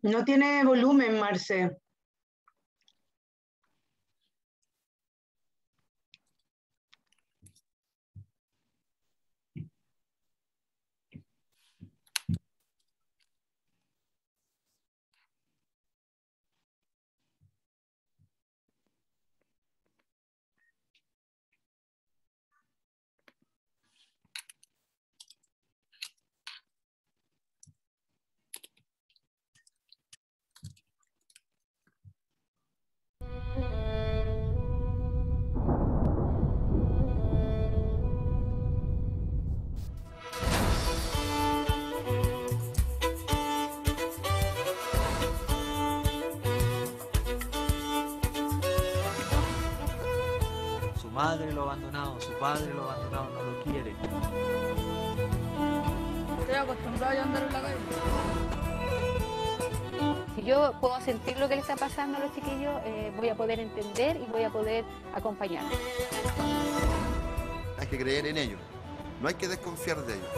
No tiene volumen, Marce. Su madre lo ha abandonado, su padre lo ha abandonado, no lo quiere. Estoy acostumbrado a andar en la calle. Si yo puedo sentir lo que le está pasando a los chiquillos, voy a poder entender y voy a poder acompañar. Hay que creer en ellos, no hay que desconfiar de ellos.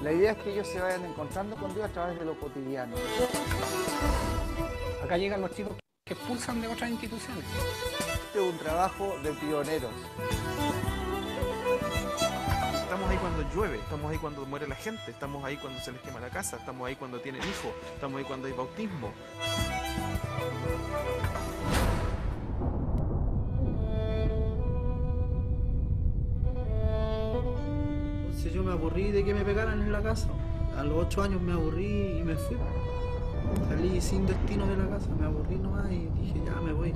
La idea es que ellos se vayan encontrando con Dios a través de lo cotidiano. Acá llegan los chicos que expulsan de otras instituciones. Este es un trabajo de pioneros. Estamos ahí cuando llueve, estamos ahí cuando muere la gente, estamos ahí cuando se les quema la casa, estamos ahí cuando tienen hijos, estamos ahí cuando hay bautismo. Entonces yo me aburrí de que me pegaran en la casa. A los 8 años me aburrí y me fui. Salí sin destino de la casa, me aburrí nomás y dije ya me voy.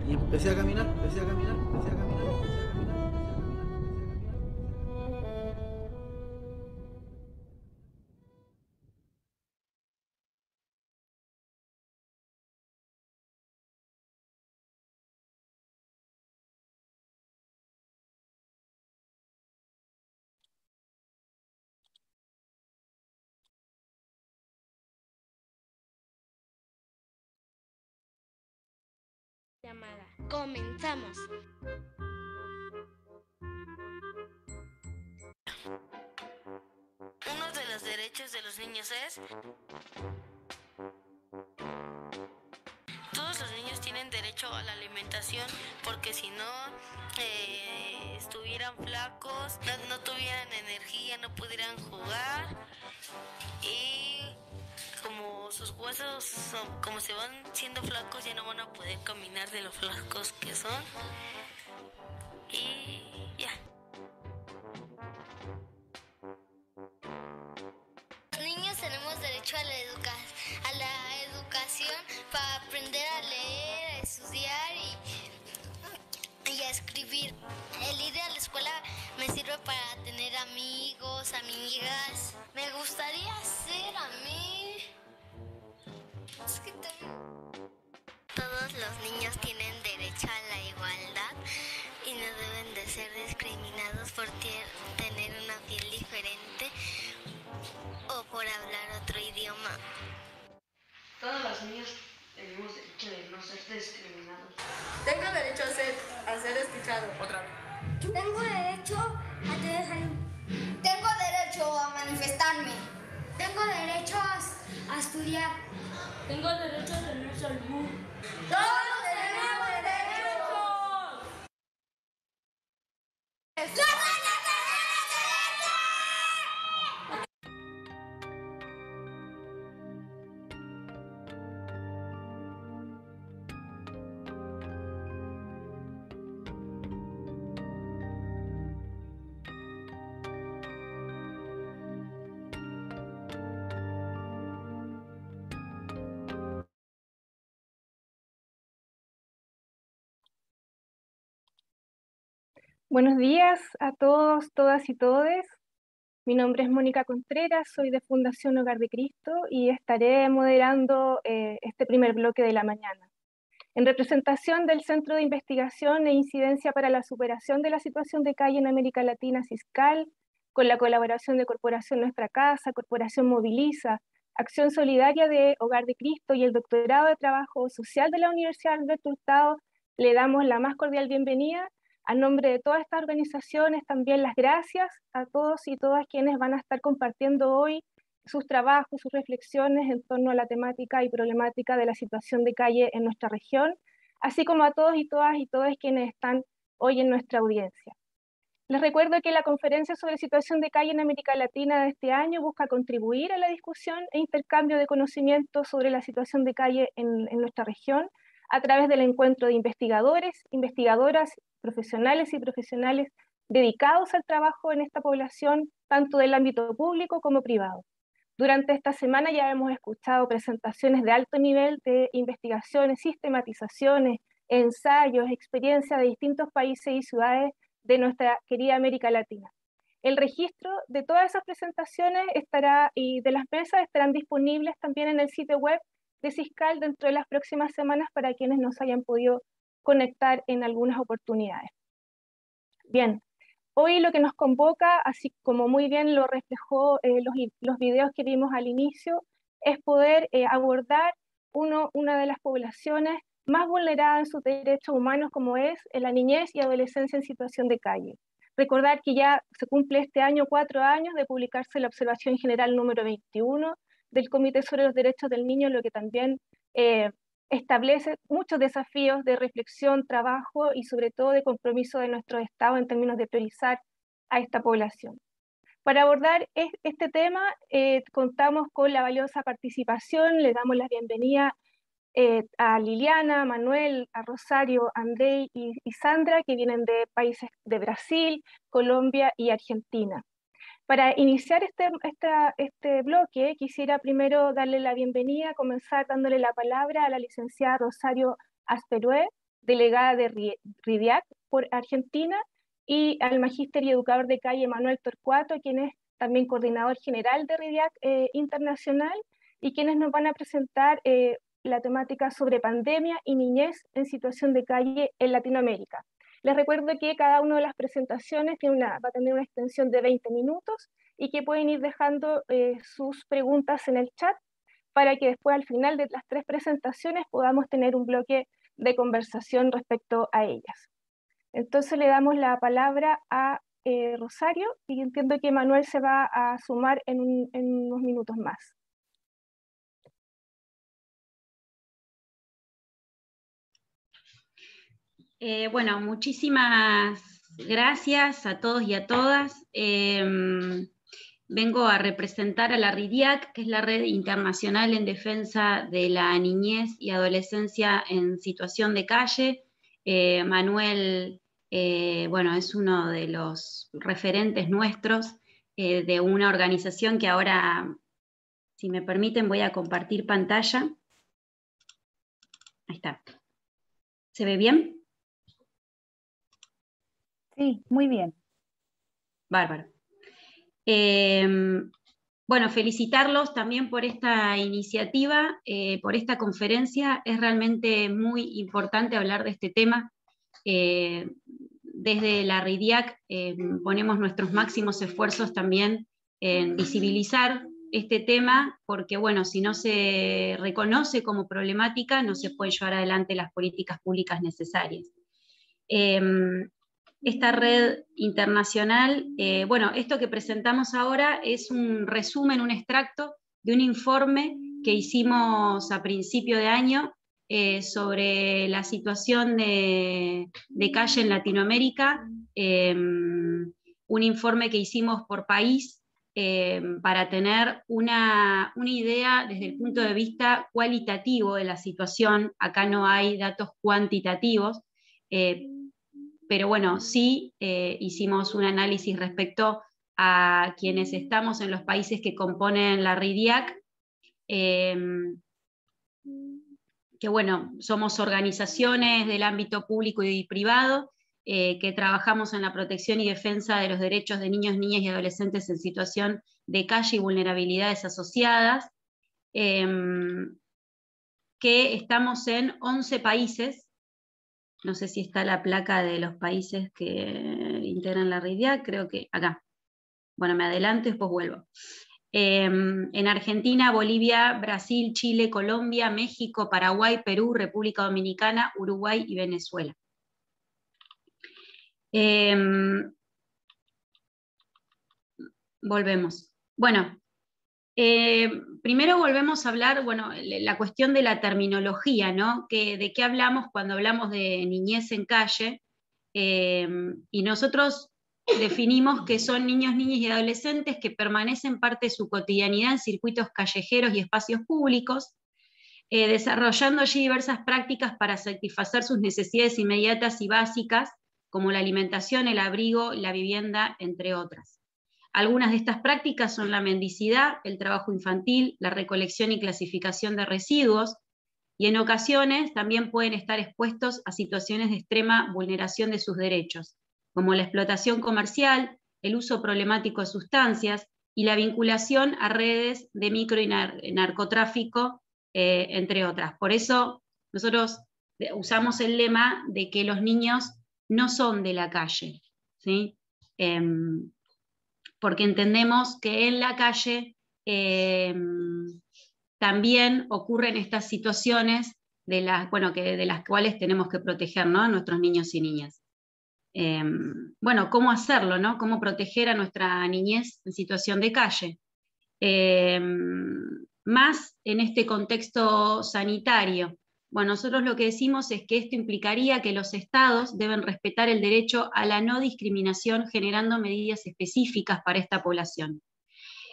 Y empecé a caminar, empecé a caminar, empecé a caminar, empecé a caminar. Llamada. Comenzamos. Uno de los derechos de los niños es... Todos los niños tienen derecho a la alimentación porque si no estuvieran flacos, no tuvieran energía, no pudieran jugar y como sus huesos como se van siendo flacos ya no van a poder caminar de lo flacos que son y ya. Los niños tenemos derecho a la educación para aprender a leer, a estudiar y a escribir. El ir a la escuela me sirve para tener amigos, amigas. Me gustaría ser a mí. Es que todos los niños tienen derecho a la igualdad y no deben de ser discriminados por tener una piel diferente o por hablar otro idioma. Todos los niños tenemos derecho de no ser discriminados. Tengo derecho a ser escuchado. Otra vez. Tengo derecho a tener salud. Tengo derecho a manifestarme. Tengo derecho a estudiar. Tengo derecho a tener salud. ¡Todos tenemos derechos! Buenos días a todos, todas y todes. Mi nombre es Mónica Contreras, soy de Fundación Hogar de Cristo y estaré moderando este primer bloque de la mañana. En representación del Centro de Investigación e Incidencia para la Superación de la Situación de Calle en América Latina, CISCAL, con la colaboración de Corporación Nuestra Casa, Corporación Moviliza, Acción Solidaria de Hogar de Cristo y el Doctorado de Trabajo Social de la Universidad Alberto Hurtado, le damos la más cordial bienvenida. A nombre de todas estas organizaciones, también las gracias a todos y todas quienes van a estar compartiendo hoy sus trabajos, sus reflexiones en torno a la temática y problemática de la situación de calle en nuestra región, así como a todos y todas y todos quienes están hoy en nuestra audiencia. Les recuerdo que la conferencia sobre situación de calle en América Latina de este año busca contribuir a la discusión e intercambio de conocimientos sobre la situación de calle en nuestra región a través del encuentro de investigadores, investigadoras, profesionales y profesionales dedicados al trabajo en esta población, tanto del ámbito público como privado. Durante esta semana ya hemos escuchado presentaciones de alto nivel de investigaciones, sistematizaciones, ensayos, experiencias de distintos países y ciudades de nuestra querida América Latina. El registro de todas esas presentaciones y de las mesas estarán disponibles también en el sitio web de Ciscal dentro de las próximas semanas para quienes no se hayan podido conectar en algunas oportunidades. Bien, hoy lo que nos convoca, así como muy bien lo reflejó los videos que vimos al inicio, es poder abordar una de las poblaciones más vulnerada en sus derechos humanos, como es la niñez y adolescencia en situación de calle. Recordar que ya se cumple este año 4 años de publicarse la observación general número 21 del Comité sobre los Derechos del Niño, lo que también establece muchos desafíos de reflexión, trabajo y sobre todo de compromiso de nuestro Estado en términos de priorizar a esta población. Para abordar este tema contamos con la valiosa participación, le damos la bienvenida a Liliana, a Manuel, a Rosario, a Andrei y Sandra, que vienen de países de Brasil, Colombia y Argentina. Para iniciar este bloque, quisiera primero darle la bienvenida, comenzar dándole la palabra a la licenciada Rosario Asperue, delegada de RIDIAC por Argentina, y al magíster y educador de calle Manuel Torcuato, quien es también coordinador general de RIDIAC Internacional, y quienes nos van a presentar la temática sobre pandemia y niñez en situación de calle en Latinoamérica. Les recuerdo que cada una de las presentaciones va a tener una extensión de 20 minutos y que pueden ir dejando sus preguntas en el chat para que después al final de las 3 presentaciones podamos tener un bloque de conversación respecto a ellas. Entonces le damos la palabra a Rosario y entiendo que Manuel se va a sumar en unos minutos más. Bueno, muchísimas gracias a todos y a todas. Vengo a representar a la RIDIAC, que es la Red Internacional en Defensa de la Niñez y Adolescencia en Situación de Calle. Manuel, bueno, es uno de los referentes nuestros de una organización que ahora, si me permiten, voy a compartir pantalla. Ahí está. ¿Se ve bien? Sí, muy bien. Bárbaro. Bueno, felicitarlos también por esta iniciativa, por esta conferencia. Es realmente muy importante hablar de este tema. Desde la RIDIAC ponemos nuestros máximos esfuerzos también en visibilizar este tema, porque bueno, si no se reconoce como problemática, no se pueden llevar adelante las políticas públicas necesarias. Esta red internacional, bueno, esto que presentamos ahora es un resumen, un extracto de un informe que hicimos a principio de año sobre la situación de calle en Latinoamérica, un informe que hicimos por país para tener una idea desde el punto de vista cualitativo de la situación. Acá no hay datos cuantitativos, pero bueno, sí hicimos un análisis respecto a quienes estamos en los países que componen la RIDIAC, que bueno, somos organizaciones del ámbito público y privado, que trabajamos en la protección y defensa de los derechos de niños, niñas y adolescentes en situación de calle y vulnerabilidades asociadas, que estamos en 11 países. No sé si está la placa de los países que integran la RIDIAC, creo que acá. Bueno, me adelanto y después vuelvo. En Argentina, Bolivia, Brasil, Chile, Colombia, México, Paraguay, Perú, República Dominicana, Uruguay y Venezuela. Volvemos. Bueno, Primero volvemos a hablar, bueno, la cuestión de la terminología, ¿no? ¿De qué hablamos cuando hablamos de niñez en calle? Y nosotros definimos que son niños, niñas y adolescentes que permanecen parte de su cotidianidad en circuitos callejeros y espacios públicos, desarrollando allí diversas prácticas para satisfacer sus necesidades inmediatas y básicas, como la alimentación, el abrigo, la vivienda, entre otras. Algunas de estas prácticas son la mendicidad, el trabajo infantil, la recolección y clasificación de residuos, y en ocasiones también pueden estar expuestos a situaciones de extrema vulneración de sus derechos, como la explotación comercial, el uso problemático de sustancias y la vinculación a redes de micro y narcotráfico, entre otras. Por eso nosotros usamos el lema de que los niños no son de la calle, ¿sí? Porque entendemos que en la calle también ocurren estas situaciones de las cuales tenemos que proteger, ¿no?, a nuestros niños y niñas. Bueno, ¿cómo hacerlo, no? ¿Cómo proteger a nuestra niñez en situación de calle? Más en este contexto sanitario. Bueno, nosotros lo que decimos es que esto implicaría que los estados deben respetar el derecho a la no discriminación, generando medidas específicas para esta población.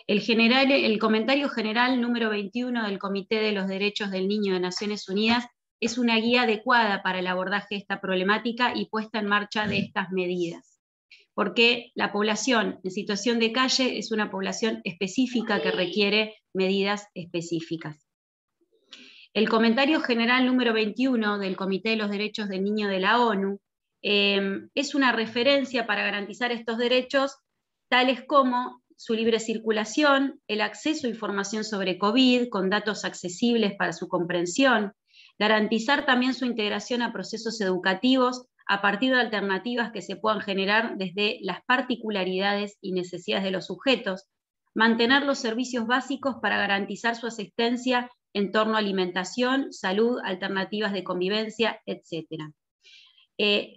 El comentario general número 21 del Comité de los Derechos del Niño de Naciones Unidas es una guía adecuada para el abordaje de esta problemática y puesta en marcha de estas medidas. Porque la población en situación de calle es una población específica que requiere medidas específicas. El comentario general número 21 del Comité de los Derechos del Niño de la ONU es una referencia para garantizar estos derechos, tales como su libre circulación, el acceso a información sobre COVID, con datos accesibles para su comprensión, garantizar también su integración a procesos educativos a partir de alternativas que se puedan generar desde las particularidades y necesidades de los sujetos, mantener los servicios básicos para garantizar su asistencia en torno a alimentación, salud, alternativas de convivencia, etc.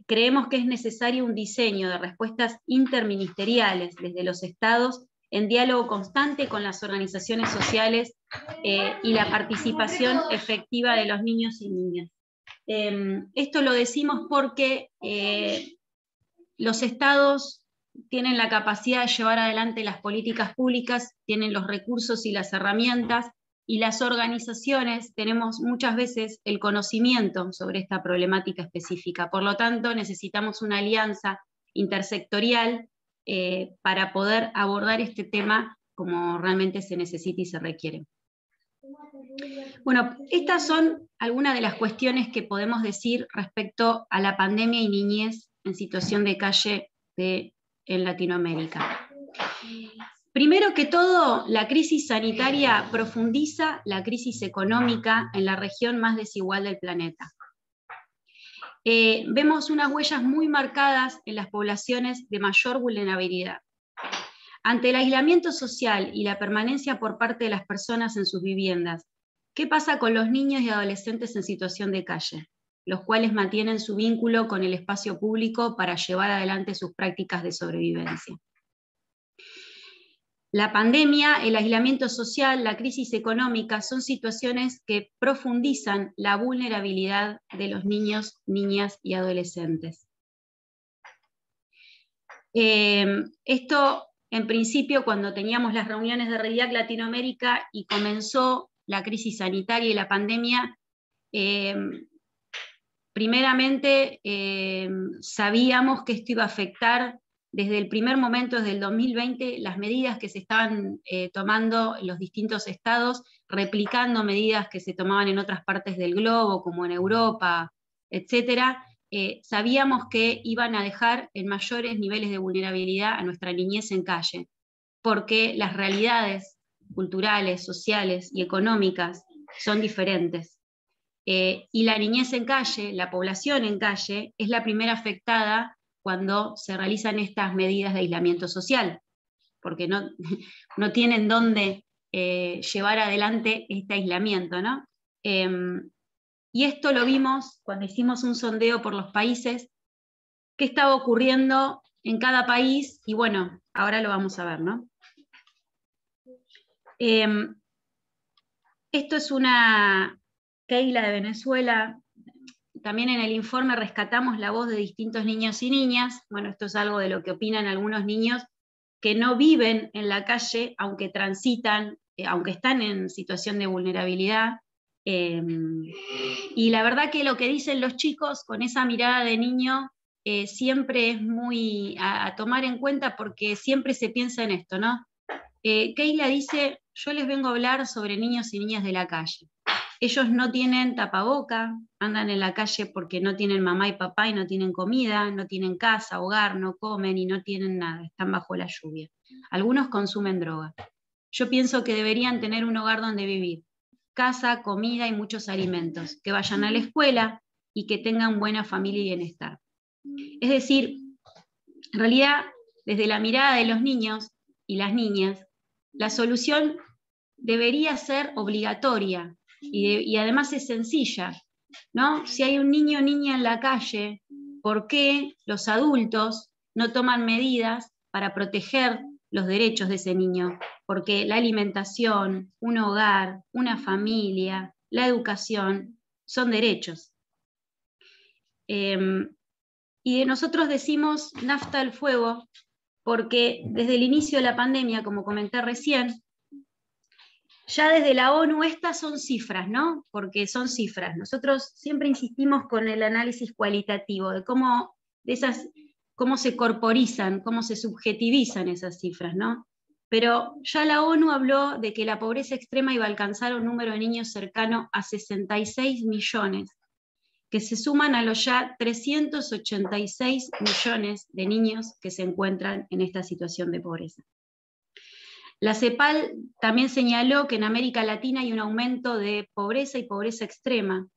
Creemos que es necesario un diseño de respuestas interministeriales desde los estados en diálogo constante con las organizaciones sociales y la participación efectiva de los niños y niñas. Esto lo decimos porque los estados tienen la capacidad de llevar adelante las políticas públicas, tienen los recursos y las herramientas, y las organizaciones tenemos muchas veces el conocimiento sobre esta problemática específica. Por lo tanto, necesitamos una alianza intersectorial para poder abordar este tema como realmente se necesita y se requiere. Bueno, estas son algunas de las cuestiones que podemos decir respecto a la pandemia y niñez en situación de calle en Latinoamérica. Primero que todo, la crisis sanitaria profundiza la crisis económica en la región más desigual del planeta. Vemos unas huellas muy marcadas en las poblaciones de mayor vulnerabilidad. Ante el aislamiento social y la permanencia por parte de las personas en sus viviendas, ¿qué pasa con los niños y adolescentes en situación de calle, los cuales mantienen su vínculo con el espacio público para llevar adelante sus prácticas de sobrevivencia? La pandemia, el aislamiento social, la crisis económica son situaciones que profundizan la vulnerabilidad de los niños, niñas y adolescentes. Esto, en principio, cuando teníamos las reuniones de REDIAC Latinoamérica y comenzó la crisis sanitaria y la pandemia, primeramente sabíamos que esto iba a afectar desde el primer momento, desde el 2020, las medidas que se estaban tomando en los distintos estados, replicando medidas que se tomaban en otras partes del globo, como en Europa, etc., sabíamos que iban a dejar en mayores niveles de vulnerabilidad a nuestra niñez en calle, porque las realidades culturales, sociales y económicas son diferentes. Y la niñez en calle, la población en calle, es la primera afectada cuando se realizan estas medidas de aislamiento social, porque no tienen dónde llevar adelante este aislamiento, ¿no? Y esto lo vimos cuando hicimos un sondeo por los países, qué estaba ocurriendo en cada país, y bueno, ahora lo vamos a ver, ¿no? Esto es una Keila de Venezuela. También en el informe rescatamos la voz de distintos niños y niñas. Bueno, esto es algo de lo que opinan algunos niños que no viven en la calle, aunque transitan, aunque están en situación de vulnerabilidad. Y la verdad que lo que dicen los chicos con esa mirada de niño siempre es muy a tomar en cuenta, porque siempre se piensa en esto, ¿no? Keila dice: yo les vengo a hablar sobre niños y niñas de la calle. Ellos no tienen tapaboca, andan en la calle porque no tienen mamá y papá y no tienen comida, no tienen casa, hogar, no comen y no tienen nada, están bajo la lluvia. Algunos consumen droga. Yo pienso que deberían tener un hogar donde vivir, casa, comida y muchos alimentos, que vayan a la escuela y que tengan buena familia y bienestar. Es decir, en realidad, desde la mirada de los niños y las niñas, la solución debería ser obligatoria y además es sencilla, ¿no? Si hay un niño o niña en la calle, ¿por qué los adultos no toman medidas para proteger los derechos de ese niño? Porque la alimentación, un hogar, una familia, la educación son derechos. Y nosotros decimos nafta al fuego porque desde el inicio de la pandemia, como comenté recién, ya desde la ONU estas son cifras, ¿no? Porque son cifras. Nosotros siempre insistimos con el análisis cualitativo, de cómo se corporizan, cómo se subjetivizan esas cifras, ¿no? Pero ya la ONU habló de que la pobreza extrema iba a alcanzar un número de niños cercano a 66 millones, que se suman a los ya 386 millones de niños que se encuentran en esta situación de pobreza. La CEPAL también señaló que en América Latina hay un aumento de pobreza y pobreza extrema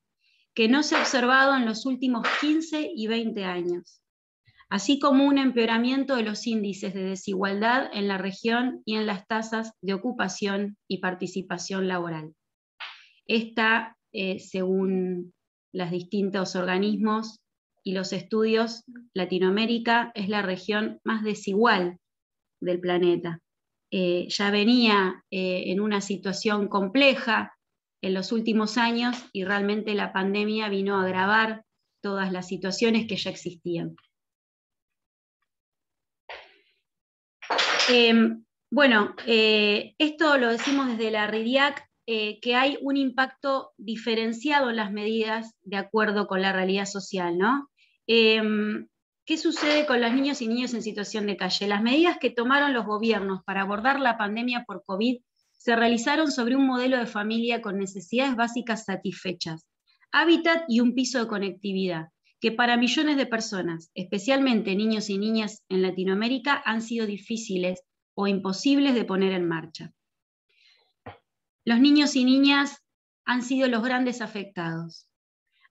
que no se ha observado en los últimos 15 y 20 años, así como un empeoramiento de los índices de desigualdad en la región y en las tasas de ocupación y participación laboral. Esta, según los distintos organismos y los estudios, Latinoamérica es la región más desigual del planeta. Ya venía en una situación compleja en los últimos años y realmente la pandemia vino a agravar todas las situaciones que ya existían. Esto lo decimos desde la RIDIAC, que hay un impacto diferenciado en las medidas de acuerdo con la realidad social, ¿no? ¿Qué sucede con los niños y niñas en situación de calle? Las medidas que tomaron los gobiernos para abordar la pandemia por COVID se realizaron sobre un modelo de familia con necesidades básicas satisfechas, hábitat y un piso de conectividad, que para millones de personas, especialmente niños y niñas en Latinoamérica, han sido difíciles o imposibles de poner en marcha. Los niños y niñas han sido los grandes afectados.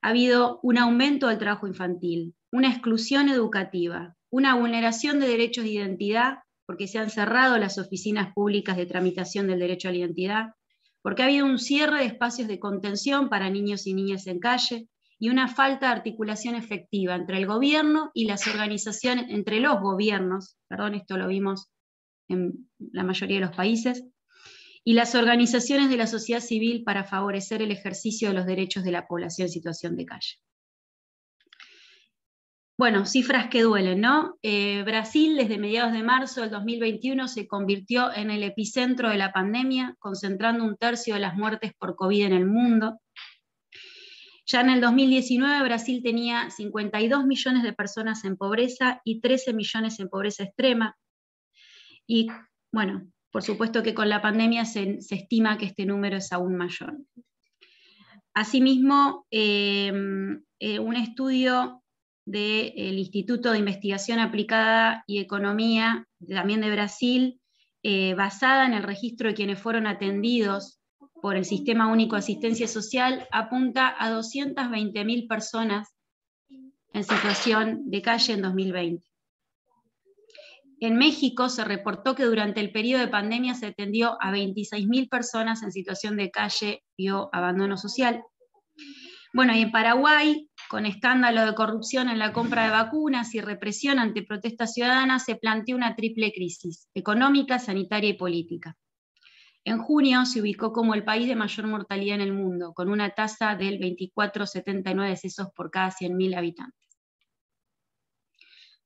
Ha habido un aumento del trabajo infantil, una exclusión educativa, una vulneración de derechos de identidad, porque se han cerrado las oficinas públicas de tramitación del derecho a la identidad, porque ha habido un cierre de espacios de contención para niños y niñas en calle, y una falta de articulación efectiva entre el gobierno y las organizaciones, entre los gobiernos, perdón, esto lo vimos en la mayoría de los países, y las organizaciones de la sociedad civil para favorecer el ejercicio de los derechos de la población en situación de calle. Bueno, cifras que duelen, ¿no? Brasil, desde mediados de marzo del 2021, se convirtió en el epicentro de la pandemia, concentrando 1/3 de las muertes por COVID en el mundo. Ya en el 2019, Brasil tenía 52 millones de personas en pobreza y 13 millones en pobreza extrema. Y, bueno, por supuesto que con la pandemia se estima que este número es aún mayor. Asimismo, un estudio del Instituto de Investigación Aplicada y Economía, también de Brasil, basada en el registro de quienes fueron atendidos por el Sistema Único de Asistencia Social, apunta a 220.000 personas en situación de calle en 2020. En México se reportó que durante el periodo de pandemia se atendió a 26.000 personas en situación de calle o abandono social. Bueno, y en Paraguay, con escándalo de corrupción en la compra de vacunas y represión ante protestas ciudadanas, se planteó una triple crisis: económica, sanitaria y política. En junio se ubicó como el país de mayor mortalidad en el mundo, con una tasa del 24,79 decesos por cada 100.000 habitantes.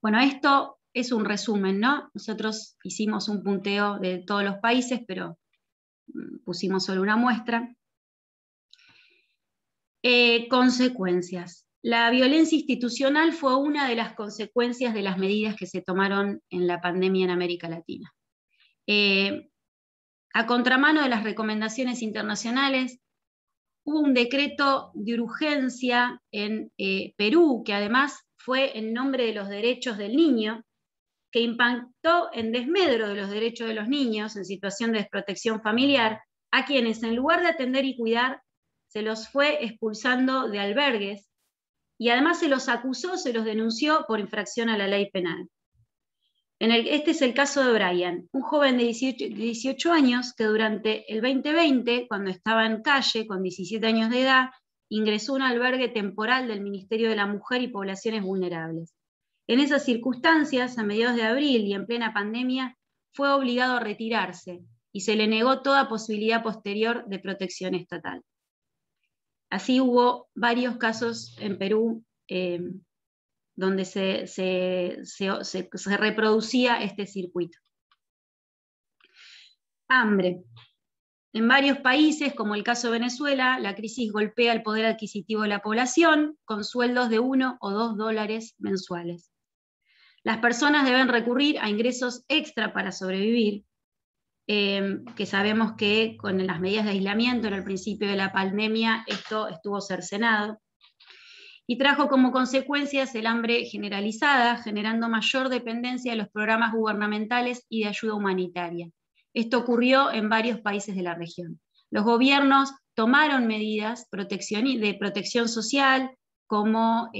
Bueno, esto es un resumen, ¿no? Nosotros hicimos un punteo de todos los países, pero pusimos solo una muestra. Consecuencias. La violencia institucional fue una de las consecuencias de las medidas que se tomaron en la pandemia en América Latina. A contramano de las recomendaciones internacionales, hubo un decreto de urgencia en Perú, que además fue en nombre de los derechos del niño, que impactó en desmedro de los derechos de los niños en situación de desprotección familiar, a quienes en lugar de atender y cuidar, se los fue expulsando de albergues, y además se los acusó, se los denunció por infracción a la ley penal. Este es el caso de Brian, un joven de 18 años que durante el 2020, cuando estaba en calle con 17 años de edad, ingresó a un albergue temporal del Ministerio de la Mujer y Poblaciones Vulnerables. En esas circunstancias, a mediados de abril y en plena pandemia, fue obligado a retirarse y se le negó toda posibilidad posterior de protección estatal. Así hubo varios casos en Perú donde se reproducía este circuito. Hambre. En varios países, como el caso de Venezuela, la crisis golpea el poder adquisitivo de la población con sueldos de $1 o $2 mensuales. Las personas deben recurrir a ingresos extra para sobrevivir, que sabemos que con las medidas de aislamiento en el principio de la pandemia esto estuvo cercenado, y trajo como consecuencias el hambre generalizada, generando mayor dependencia de los programas gubernamentales y de ayuda humanitaria. Esto ocurrió en varios países de la región. Los gobiernos tomaron medidas de protección social, como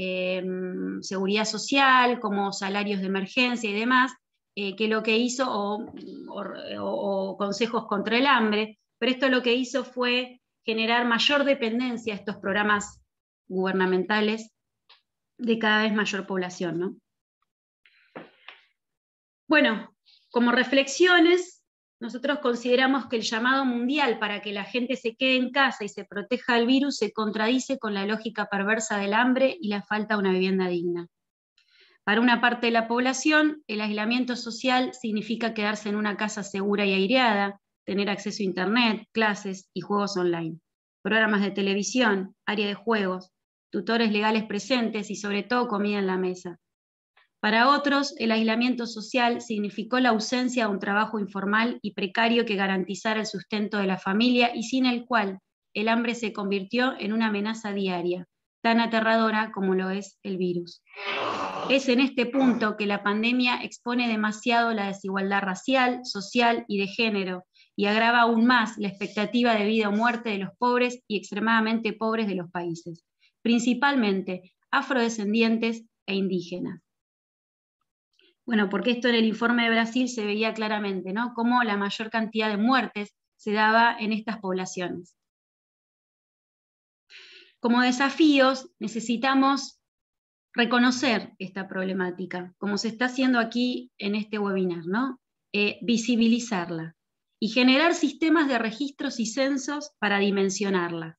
seguridad social, como salarios de emergencia y demás, que lo que hizo, o consejos contra el hambre, pero esto lo que hizo fue generar mayor dependencia a estos programas gubernamentales de cada vez mayor población, ¿no? Bueno, como reflexiones, nosotros consideramos que el llamado mundial para que la gente se quede en casa y se proteja del virus se contradice con la lógica perversa del hambre y la falta de una vivienda digna. Para una parte de la población, el aislamiento social significa quedarse en una casa segura y aireada, tener acceso a internet, clases y juegos online, programas de televisión, área de juegos, tutores legales presentes y sobre todo comida en la mesa. Para otros, el aislamiento social significó la ausencia de un trabajo informal y precario que garantizara el sustento de la familia y sin el cual el hambre se convirtió en una amenaza diaria, tan aterradora como lo es el virus. Es en este punto que la pandemia expone demasiado la desigualdad racial, social y de género, y agrava aún más la expectativa de vida o muerte de los pobres y extremadamente pobres de los países, principalmente afrodescendientes e indígenas. Bueno, porque esto en el informe de Brasil se veía claramente, ¿no? Cómo la mayor cantidad de muertes se daba en estas poblaciones. Como desafíos necesitamos reconocer esta problemática, como se está haciendo aquí en este webinar, ¿no? Visibilizarla y generar sistemas de registros y censos para dimensionarla.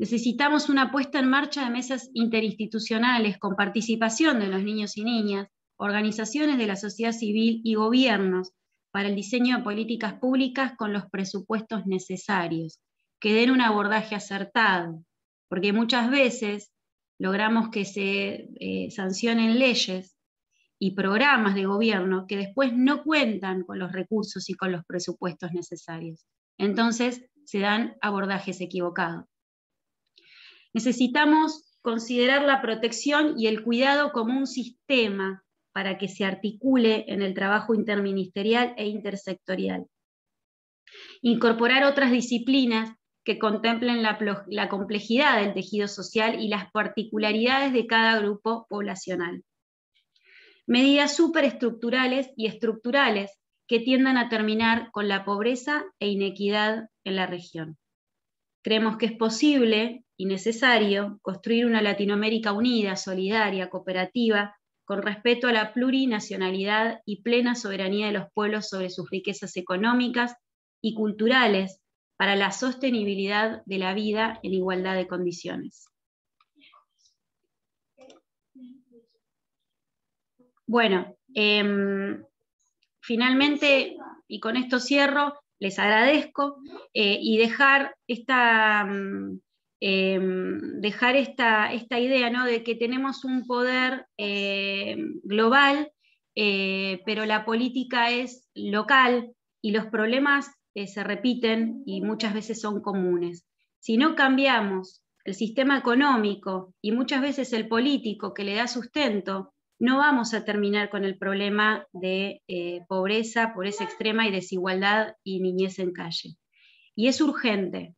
Necesitamos una puesta en marcha de mesas interinstitucionales con participación de los niños y niñas, organizaciones de la sociedad civil y gobiernos para el diseño de políticas públicas con los presupuestos necesarios, que den un abordaje acertado, porque muchas veces logramos que se sancionen leyes y programas de gobierno que después no cuentan con los recursos y con los presupuestos necesarios. Entonces se dan abordajes equivocados. Necesitamos considerar la protección y el cuidado como un sistema para que se articule en el trabajo interministerial e intersectorial. Incorporar otras disciplinas que contemplen la complejidad del tejido social y las particularidades de cada grupo poblacional. Medidas superestructurales y estructurales que tiendan a terminar con la pobreza e inequidad en la región. Creemos que es posible y necesario construir una Latinoamérica unida, solidaria, cooperativa, con respeto a la plurinacionalidad y plena soberanía de los pueblos sobre sus riquezas económicas, y culturales para la sostenibilidad de la vida en igualdad de condiciones. Bueno, finalmente, y con esto cierro, les agradezco y dejar esta idea, ¿no?, de que tenemos un poder global, pero la política es local y los problemas se repiten y muchas veces son comunes. Si no cambiamos el sistema económico y muchas veces el político que le da sustento, no vamos a terminar con el problema de pobreza extrema y desigualdad y niñez en calle. Y es urgente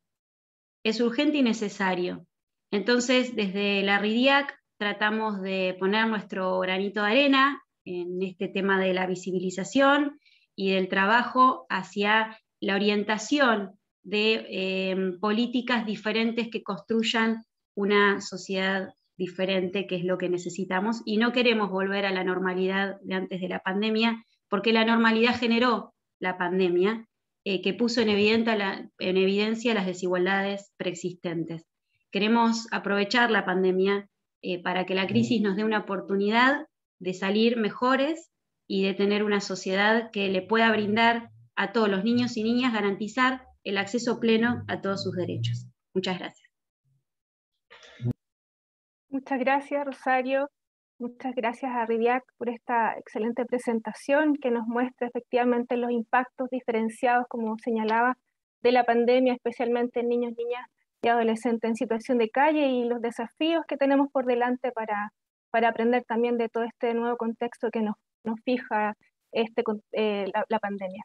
y necesario. Entonces, desde la RIDIAC tratamos de poner nuestro granito de arena en este tema de la visibilización y del trabajo hacia la orientación de políticas diferentes que construyan una sociedad diferente, que es lo que necesitamos, y no queremos volver a la normalidad de antes de la pandemia, porque la normalidad generó la pandemia, que puso en evidencia las desigualdades preexistentes. Queremos aprovechar la pandemia para que la crisis nos dé una oportunidad de salir mejores y de tener una sociedad que le pueda brindar a todos los niños y niñas, garantizar el acceso pleno a todos sus derechos. Muchas gracias. Muchas gracias, Rosario. Muchas gracias a RIDIAC por esta excelente presentación que nos muestra efectivamente los impactos diferenciados, como señalaba, de la pandemia, especialmente en niños, niñas y adolescentes en situación de calle, y los desafíos que tenemos por delante para aprender también de todo este nuevo contexto que nos fija la pandemia.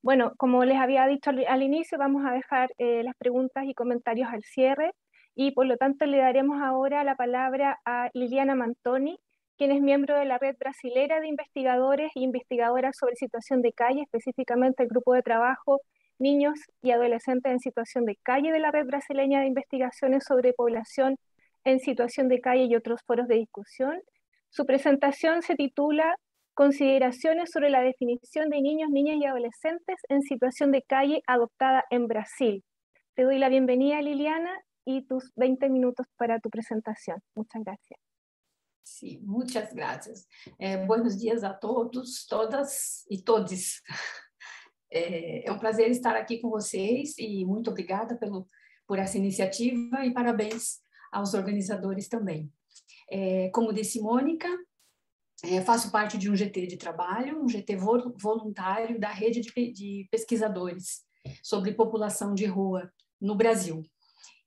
Bueno, como les había dicho al inicio, vamos a dejar las preguntas y comentarios al cierre, y por lo tanto le daremos ahora la palabra a Liliana Mantoni, quien es miembro de la Red Brasilera de Investigadores e Investigadoras sobre Situación de Calle, específicamente el grupo de trabajo Niños y Adolescentes en Situación de Calle de la Red Brasileña de Investigaciones sobre Población en Situación de Calle y otros foros de discusión. Su presentación se titula Consideraciones sobre la definición de niños, niñas y adolescentes en situación de calle adoptada en Brasil. Te doy la bienvenida, Liliana, y tus 20 minutos para tu presentación. Muchas gracias. Sí, muchas gracias. Buenos dias a todos, todas e todes. É prazer estar aqui com vocês e muito obrigada por essa iniciativa e parabéns aos organizadores também. Como disse Mônica, faço parte de um GT de trabalho, um GT voluntário da rede de pesquisadores sobre população de rua no Brasil.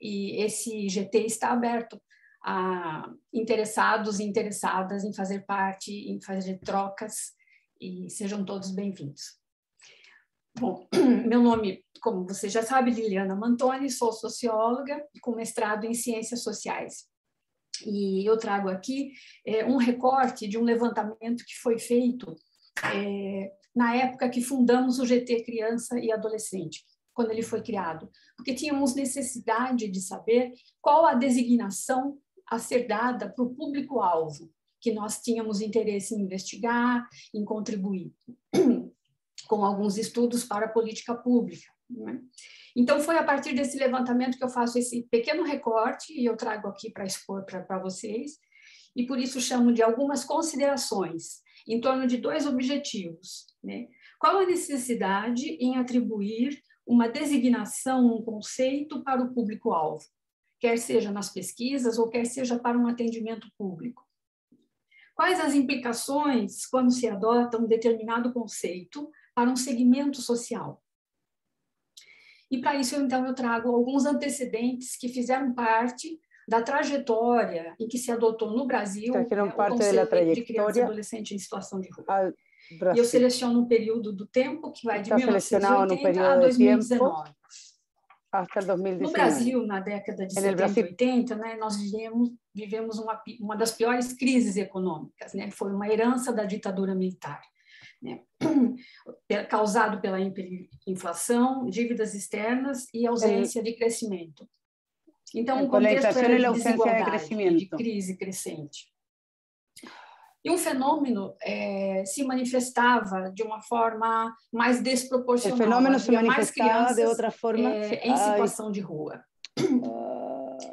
E esse GT está aberto a interessados e interessadas em fazer parte, em fazer trocas, e sejam todos bem-vindos. Bom, meu nome, como você já sabe, Liliana Mantoni, sou socióloga com mestrado em Ciências Sociais. E eu trago aqui um recorte de um levantamento que foi feito na época que fundamos o GT Criança e Adolescente, quando ele foi criado, porque tínhamos necessidade de saber qual a designação a ser dada para o público-alvo, que nós tínhamos interesse em investigar, em contribuir com alguns estudos para a política pública, né? Então, foi a partir desse levantamento que eu faço esse pequeno recorte e eu trago aqui para expor para vocês, e por isso chamo de algumas considerações em torno de dois objetivos, né? Qual a necessidade em atribuir uma designação, um conceito para o público-alvo, quer seja nas pesquisas ou quer seja para um atendimento público? Quais as implicações quando se adota um determinado conceito para um segmento social? E para isso, então, eu trago alguns antecedentes que fizeram parte da trajetória em que se adotou no Brasil o conceito de criança e adolescente em situação de rua. E eu seleciono um período do tempo que vai de 1980 a 2019. No Brasil, na década de 70 e 80, né, nós vivemos uma das piores crises econômicas, né? Foi uma herança da ditadura militar, né? Causado pela hiperinflação, dívidas externas e ausência de crescimento. Então, o contexto era de desigualdade, de crise crescente. E um fenômeno se manifestava de uma forma mais desproporcional. El fenómeno se Havia mais manifestaba de crianças otra forma. em situação de rua.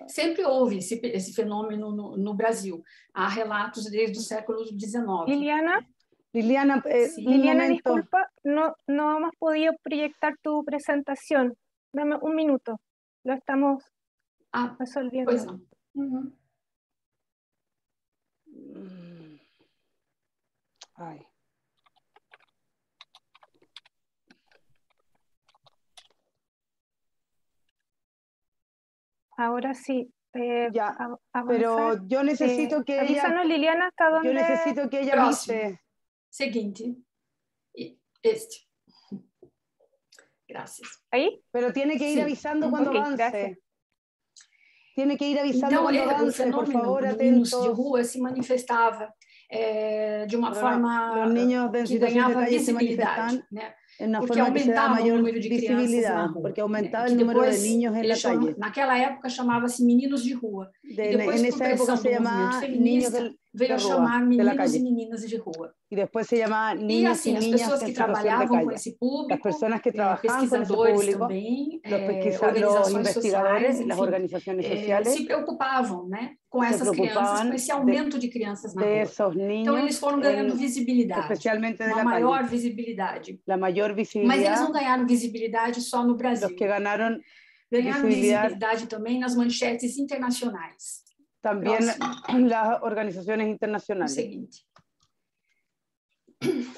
Sempre houve esse fenômeno no Brasil. Há relatos desde o século XIX. Liliana, Liliana, Liliana, disculpa, no hemos podido proyectar tu presentación. Dame un minuto, lo estamos resolviendo. Pois não. Uhum. Ay. Ahora sí. Ya, avanzar. pero yo necesito que avísanos, Liliana, hasta dónde. Yo necesito que ella Próximo. avise. Seguinte. Este. Gracias. ¿Ahí? Pero tiene que ir Sí. avisando cuando Ok, avance. gracias. Tiene que ir avisando Então, cuando o avance, por fenômeno favor, dos meninos de atentos. rua se manifestava de uma Pero forma los niños en que situación de ganhava calle se visibilidade, manifestan né? en una Porque forma que se da aumentava o mayor número de crianças na visibilidad, rua, porque né? aumentaba Que el número de depois niños en la calle. naquela época chamava-se meninos de rua. E depois, En por esa época pressão se do movimento llamaba niños feminista, veio a de rua, chamar de la meninos calle. e meninas de rua. Y después se llamaba E niños assim, y as niñas pessoas en que situación de trabalhavam com calle. esse Las público, personas que trabajaban con ese pesquisadores público, também, los organizações investigadores, sociais, las enfim, organizaciones sociales, se preocupavam, né, com se essas crianças, com preocupaban esse aumento de crianças na de rua. esos Então, niños, eles foram ganhando visibilidade, especialmente de uma la maior calle. visibilidade. La mayor Mas eles visibilidad, não ganharam visibilidade só no Brasil. los que ganaron Ganharam visibilidad visibilidade também nas manchetes internacionais. también Próximo. las organizaciones O internacionales. seguinte.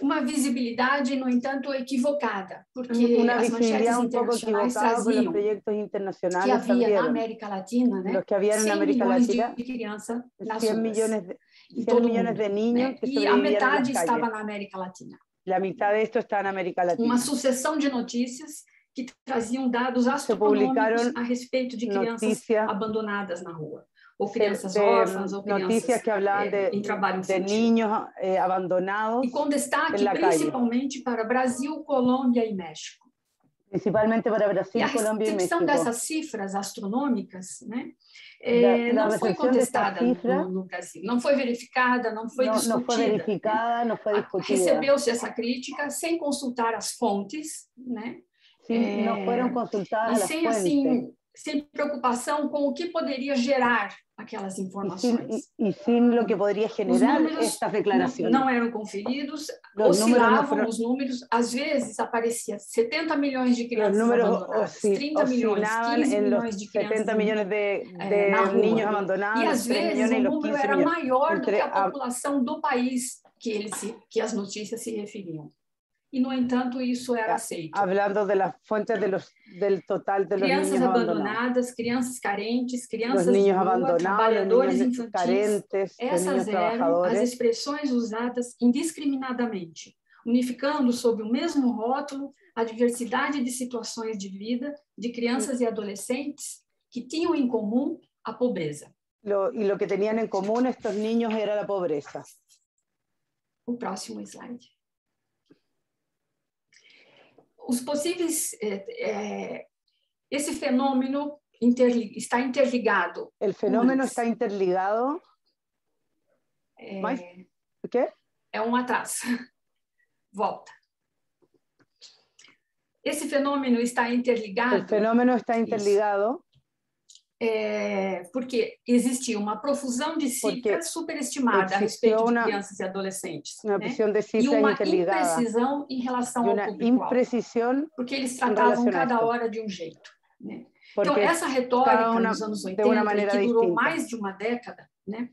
Uma visibilidade, no entanto, equivocada, porque Una as manchetes visibilidad un poco internacionais equivocada con los traziam proyectos que internacionales havia na también. América Latina, né, Los que habían en 100 América milhões Latina, de crianças nas 100 ruas, millones de, em 100 todo o millones mundo, de niños né? que E a sobrevivían en metade las estava calles. na América Latina. La mitad de esto está en América Latina. Uma sucessão de notícias que traziam dados astronômicos publicaron a respeito de crianças noticias abandonadas na rua, ou crianças de órfãs, ou noticias crianças que hablaban em trabalho de infantil. niños abandonados E com destaque en la calle, principalmente para Brasil, Colômbia e México. principalmente para E Brasil, a Colombia y recepção México. dessas cifras astronômicas, né, La não foi recepción de esta contestada cifra no Brasil, não foi verificada, não foi no fue discutida. verificada, no fue discutida. Recebeu-se essa crítica sem consultar as fontes, né? No fueron consultadas E las sem, fuentes. assim, sem preocupação com o que poderia gerar aquelas informações. Y sin lo que podría Os generar números estas declaraciones. não eram conferidos, Los números no oscilavam fueron- os números, às vezes aparecia 70 milhões de Los crianças números abandonadas, 30 milhões, oscilaban 15 en milhões los de crianças 70 millones de na rua. niños E abandonados, às los 3 vezes millones y o los número 15 era millones. maior do Entre que a população do país que as notícias se referiam. E, no entanto, isso era aceito. Hablando de las fuentes del total de los Crianças niños abandonados. abandonadas, crianças carentes, Los crianças de niños rua, abandonados, trabalhadores los niños infantis. carentes, los Essas niños eram as trabajadores. expressões usadas indiscriminadamente, unificando sob o mesmo rótulo a diversidade de situações de vida de crianças e adolescentes que tinham em comum a pobreza. Y lo que tenían en común estos niños era la pobreza. O próximo slide. Os possíveis... esse fenômeno está interligado. El fenómeno Unas. está interligado. ¿Qué? É um atrás. Volta. Esse fenômeno está interligado. El fenómeno está interligado. Porque existia uma profusão de cifras superestimada a respeito de crianças e adolescentes. Uma profusão de cifras e uma interligada. imprecisão em relação ao público-alvo. Porque eles tratavam cada hora de um jeito. Né? Então, essa retórica nos anos 80, que durou mais de uma década, né,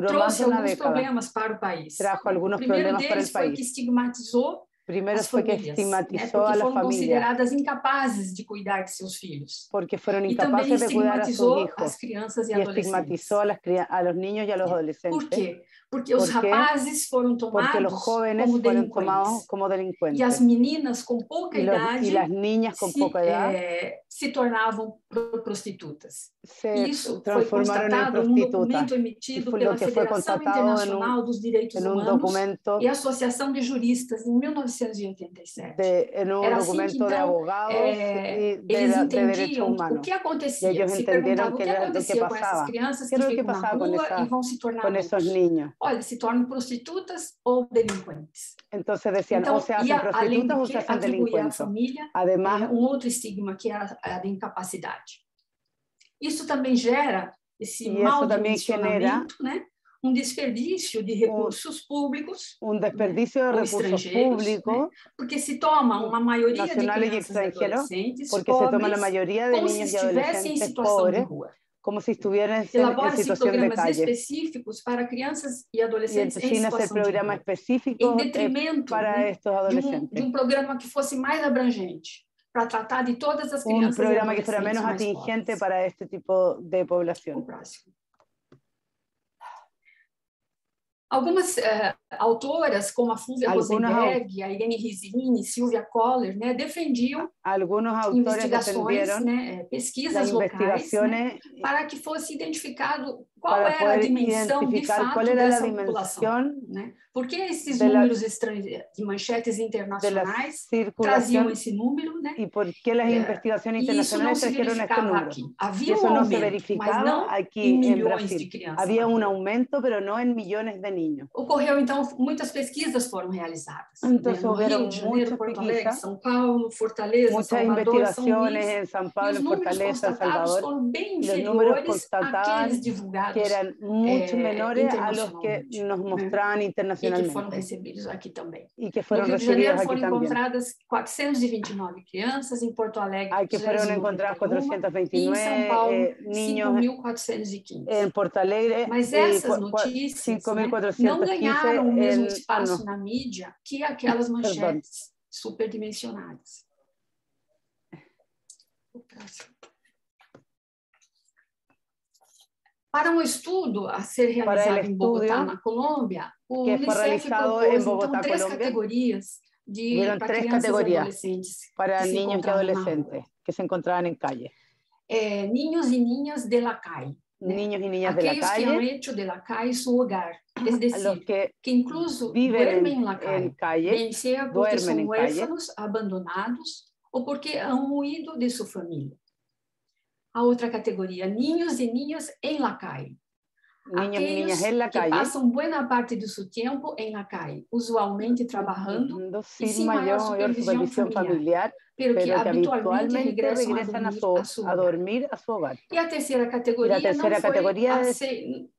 trouxe alguns problemas para o país. O primeiro deles foi que estigmatizou Primero as fue que famílias, estigmatizó né, a las foram familias. consideradas incapazes de cuidar de seus filhos. Porque fueron E também incapaces de cuidar a sus estigmatizou hijos. as crianças e Y adolescentes. estigmatizó a los niños y a los adolescentes. Por quê? Porque os rapazes foram Porque los tomados jóvenes como fueron tomados delinquentes. como delincuentes. E as meninas com pouca idade y las niñas con poca edad se tornavam prostitutas. se Isso foi transformaron en constatado num prostitutas. documento Y emitido fue pela lo que fue Federação constatado Internacional dos Direitos en un Humanos documento e Associação de Juristas em 1987. en un Era assim que, documento de então, abogados y eles de derechos entendiam o humanos. que acontecia. Y ellos Se entendieron perguntavam o que que era lo que acontecia com essas pasaba. crianças ¿Qué que era lo que ficam na pasaba rua e vão se tornar con esos adultos. niños? olha, se tornam prostitutas ou delinquentes. Entonces decían, Então, o se hacen além prostitutas de o se que hacen atribuir à delincuentes. família Además, outro estigma que é a da incapacidade. Isso também gera esse mau dimensionamento, né? Desperdício de recursos públicos, desperdicio de recursos públicos, né? Porque se toma uma maioria de nacionales y crianças e extranjeros, adolescentes porque se toma la pobres, mayoría de como niños se y estivessem em adolescentes situação de pobres, rua. como si estuvieran en Elabora-se situación de programas calle. específicos para crianças e Y adolescentes em sin hacer situação de programas rua, específicos em detrimento, para né, estos adolescentes. de programa que fosse mais abrangente, para tratar de todas as crianças e programa que fuera adolescentes menos mais atingente pobres. para este tipo de población. O próximo. Algumas autoras, como a Flúvia Rosenberg, a Irene Rizzini, Silvia Kohler, né, defendiam investigações, né, pesquisas locais, né, para que fosse identificado qual era a dimensão de fato dessa população, né? Porque esses números de manchetes internacionais traziam esse número, né? E por que as investigações internacionais trajeron este número? Aqui. Havia Isso um não aumento, se verificava mas não aqui em em milhões Brasil. de crianças. Havia aumento, pero no en millones de niños. Ocorreu, então, muitas pesquisas foram realizadas. Então, né? No Rio de Janeiro, Porto Alegre, São Paulo, Fortaleza, muchas Salvador, São investigaciones Luís. en San Pablo, E os en números Fortaleza, en constatados Salvador. foram bem Los números inferiores constataban àqueles divulgados que eran mucho menores a los que internacionalmente, nos mostraban né? E que internacionalmente. foram recebidos aqui também. Y que No fueron Rio de recibidos Janeiro aquí foram también. encontradas 429 crianças, em Porto Alegre Aquí fueron encontradas 491 e em São 429 Paulo niños 5.415. en Porto Alegre. Mas essas notícias, né, não ganharam o mesmo espaço na mídia que aquelas manchetes superdimensionadas. Para um estudo a ser realizado em Bogotá, na Colômbia, o Unicef propôs então três categorias para crianças e adolescentes para niños y adolescentes que se encontraban en calle. Niños y niñas de la calle. Niños y niñas de la Aquellos que calle. han hecho de la calle su hogar, es decir, los que incluso viven duermen en la en calle, calle, bien sea porque duermen son en calle. huérfanos, abandonados o porque han huido de su familia. A outra categoria, niños e niñas en la calle. Niños y niñas en la que calle. passam boa parte de seu tempo em la calle, usualmente trabalhando sin sin mayor supervisión familiar, pero que habitualmente regresan a dormir a su hogar. E a terceira categoria,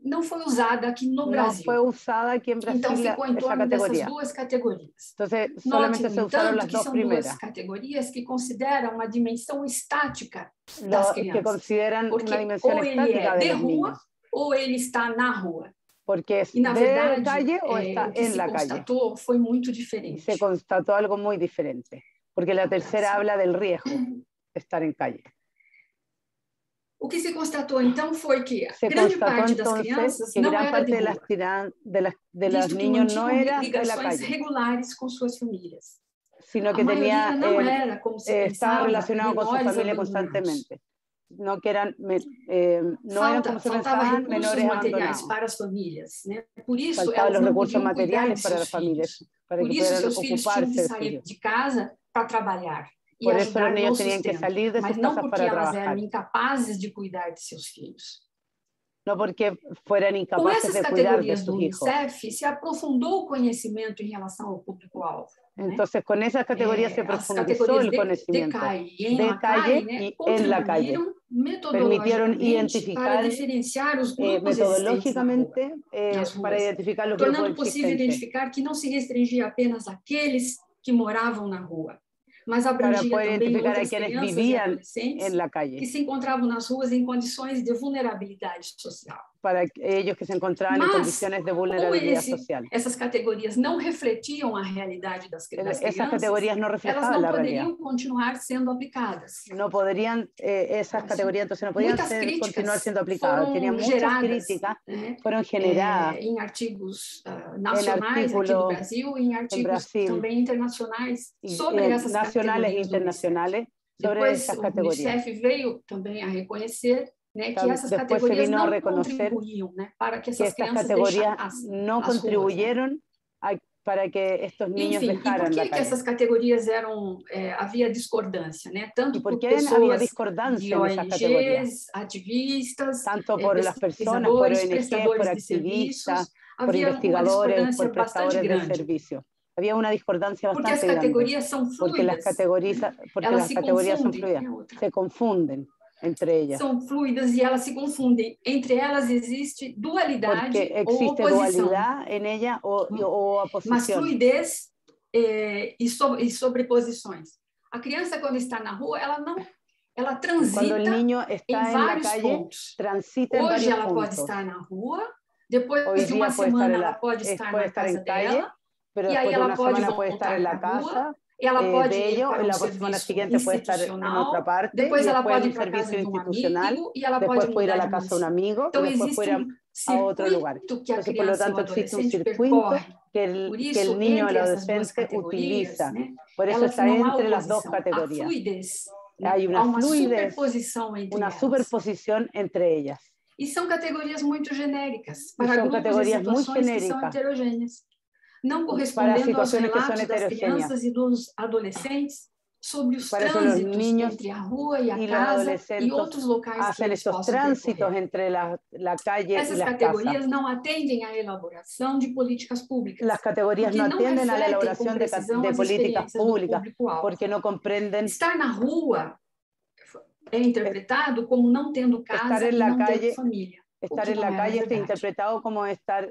não foi usada aqui no Brasil. No fue usada aquí en Brasil então ficou em torno dessas duas categorias. Entonces, solamente se usaron las que dos são primeras. duas categorias que consideram uma dimensão estática das crianças. Que consideran porque una dimensión ou estática ele de é de los rua, niños. ou ele está na rua. Porque es E, na de verdade, calle o está o que en se la calle. constatou foi muito diferente. Se constató algo muy diferente, porque la tercera habla del riesgo de estar en calle. O que se constatou então foi que Se grande constató parte das entonces crianças que não gran era parte de de, rua, los visto que niños no mantinham era de la ligações calle, regulares com suas famílias. sino que A maioria não era, como se estaba pensava, relacionado con su menores familia abandonados. constantemente. No que eran, no eran como se Faltava pensaban, recursos menores materiais abandonados. para as famílias, né? Por isso Faltaban elas los não recursos podiam cuidar de materiales para seus las familias, filhos. para Por que isso pudieran seus filhos tinham ocuparse que de sair ellos. de casa para trabalhar e Por eso ajudar los no niños tenían que sustento, salir de mas sus não casas porque para elas trabajar. eram incapazes de cuidar de seus filhos. No porque fueran Com incapaces essas de cuidar de categorias do sus hijos. Unicef, se aprofundou o conhecimento em relação ao público-alvo. Entonces, con esas categorías se As profundizó categorias el conocimiento de calle e em de la calle calle, né, y en la calle. Permitieron metodologicamente identificar para diferenciar os grupos metodológicamente nas ruas, para identificar los grupos tornando possível existentes, identificar que não se restringia apenas àqueles que moravam na rua, mas para abrangia poder também identificar a outras quienes crianças e vivían adolescentes en la que calle, se encontravam nas ruas em condições de vulnerabilidade social. para ellos que se encontraban en Mas, condiciones de como vulnerabilidad social. essas categorias não refletiam a realidade das Esas crianças, categorías no elas reflejaban não la realidad. poderiam continuar sendo aplicadas. No podrían, esas categorías entonces no podían Muitas críticas continuar siendo aplicadas. foram Tenían muchas geradas, críticas, né, fueron generadas em artigos nacionais aqui no Brasil e em artigos Brasil, também internacionais sobre essas nacionales e categorias do internacionales sobre Depois, esas o categorías. Unicef veio também a reconhecer, né, que essas Después se categorias vino a não reconocer contribuíam, né, para que que essas estas crianças categorías deixassem no as ruas, né? contribuyeron para que estos niños Enfim, e dejaran por la que calle. essas categorias eram, havia discordância, né? Tanto por Porque había pessoas discordancia de en esas categorías, ONGs, ativistas, tanto por las personas, por pesquisadores, ONGs, prestadores por de serviços, activistas, por havia uma investigadores, por discordância bastante prestadores de grande. servicio. Había una discordancia Porque as bastante grande. categorias são Porque las fluidas. Elas se categorías son confundem, fluidas, se confunden entre ellas. São fluidas e elas se confundem. Entre elas existe dualidade Porque ou existe oposição. dualidad en ella o Mas oposición. fluidez e sobreposições. A criança, quando está na rua, ela transita Cuando el niño em está en la vários calle, pontos. transita en Hoje varios ela pode puntos. estar na rua, depois Hoy de uma día puede estar semana en ela pode estar na casa en calle, dela, pero e aí después de ela una pode semana puede estar voltar en la para a rua, casa ela pode de ir ellos, para en la serviço semana siguiente puede estar en institucional, otra parte, depois y ela después pode en ir un para a casa servicio de um institucional, amigo e ela después pode puede ir a mudar la de casa de un município. amigo, Então y después puede ir existe a otro lugar. circuito que a Entonces, por lo criança e o tanto, existe un adolescente circuito percorre. que Por el isso, niño o el entre essas duas adolescente categorias, utiliza. né, Por eso elas está não há entre las dos oposição, há categorías. fluidez. Hay Há una uma fluidez, superposição entre una elas. superposición entre ellas. E são categorias muito genéricas Y para son grupos e categorías muy situações que são genéricas heterogêneas, não para correspondendo aos situaciones que son relatos das heterogéneas. crianças e dos adolescentes sobre os Para eso los trânsitos niños entre a rua e a y los casa e adolescentes outros locais que hacen eles estos possam tránsitos percorrer. entre la calle y Essas las categorias casas. não atendem à elaboração de políticas públicas, Las categorías porque no não atienden a la refletem com elaboración precisão de as políticas experiências do públicas público-alvo. porque no comprenden. Estar na rua é interpretado como não tendo casa Estar en e la não calle, tendo família. estar en la calle está interpretado como estar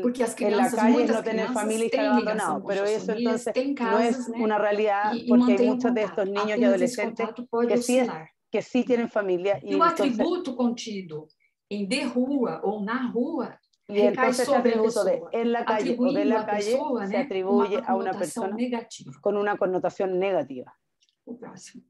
Porque as en la crianças, calle es muitas no tener crianças familia y estar têm abandonado, ligação com pero suas eso famílias, entonces têm no es casas, né? una realidad E porque hay mantêm o muchos de contato. estos niños y Apenas esse adolescentes contato pode oscilar. que sí tienen familia E o atributo contido em de rua ou na rua y recai entonces ese sobre a atributo de pessoa, en la calle o de atribuindo la à calle pessoa, se né, atribuye uma a una conotação persona negativa. con una connotación negativa. O próximo.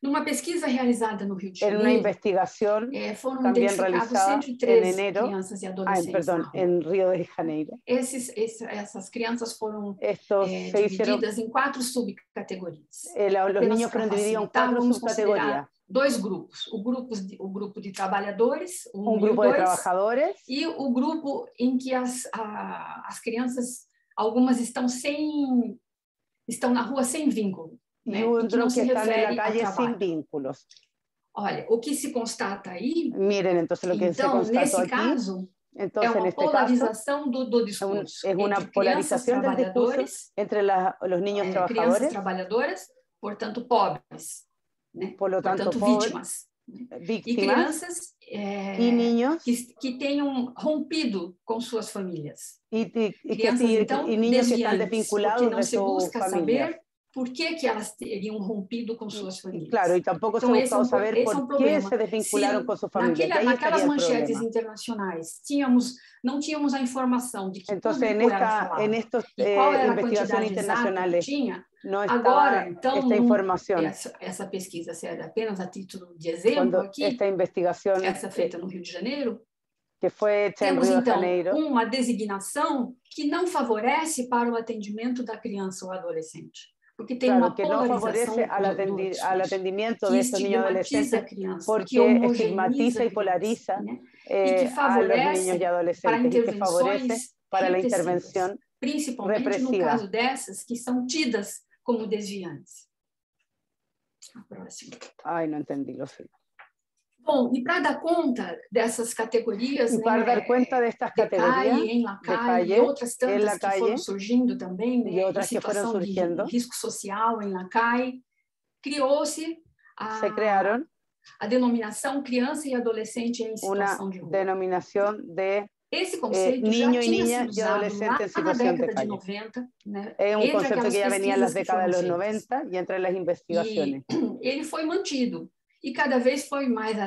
Numa pesquisa realizada no Rio de En una Janeiro, investigación foram también identificados realizada en 113 enero, crianças e adolescentes na rua. en Río de Janeiro. Essas crianças foram Estos se hicieron, divididas em 4 subcategorias. los Apenas niños para fueron divididos en facilitar, 4 vamos subcategorías. considerar 2 grupos. O grupo de trabalhadores, Un grupo de trabajadores, e o grupo em que as crianças, algumas estão na rua sem vínculo. y Né? otros que están en la refere a calle sin trabalho. vínculos. Olha, o que se constata aí, Miren, entonces lo que se então, constató nesse aquí, caso, entonces é en uma este caso, polarização do discurso es una entre crianças polarización del discurso trabalhadores, entre los niños crianças trabajadores, trabalhadoras, portanto pobres, né? por lo tanto portanto pobres, vítimas, e víctimas, crianças y niños, que tenham rompido com suas famílias. y Crianças, então, niños que están desviantes, desvinculados porque não de se sus busca familias. saber por que elas teriam rompido com suas famílias. Claro, y tampoco Então, se ha esse buscado saber esse por qué problema. se desvincularon con su familia. Que ahí Naquelas estaría el manchetes problema. internacionais, não tínhamos a informação de que Entonces, público era falado, en estas e qual era a investigaciones quantidade exata que internacionales tinha. no estaba Agora, então, esta información. essa pesquisa serve apenas a título de exemplo Cuando aqui, esta investigación essa feita no Rio de Janeiro, que fue hecha en temos Río de então Janeiro, uma designação que não favorece para o atendimento da criança ou adolescente. Porque tem claro, uma que no polarização favorece al atendimiento de estos niños adolescentes porque estigmatiza y polariza a los niños y adolescentes y que favorece para la intervención principalmente no caso dessas que são tidas como desviantes. A próxima. Ai, não entendi, lo siento. Bom, e para dar conta dessas categorias, e para dar conta destas categorias, em la calle, e outras tantas que foram surgindo também, né, e outras em situação de risco social em la calle, criou-se a denominação criança e adolescente em situação de rua. Denominação de esse conceito niño já y niña tinha y sido adolescente en usado situación de na década de calle. 90, né, es un concepto que ya venía en las décadas de los 90 y entre las investigaciones. E ele foi mantido e cada vez foi mais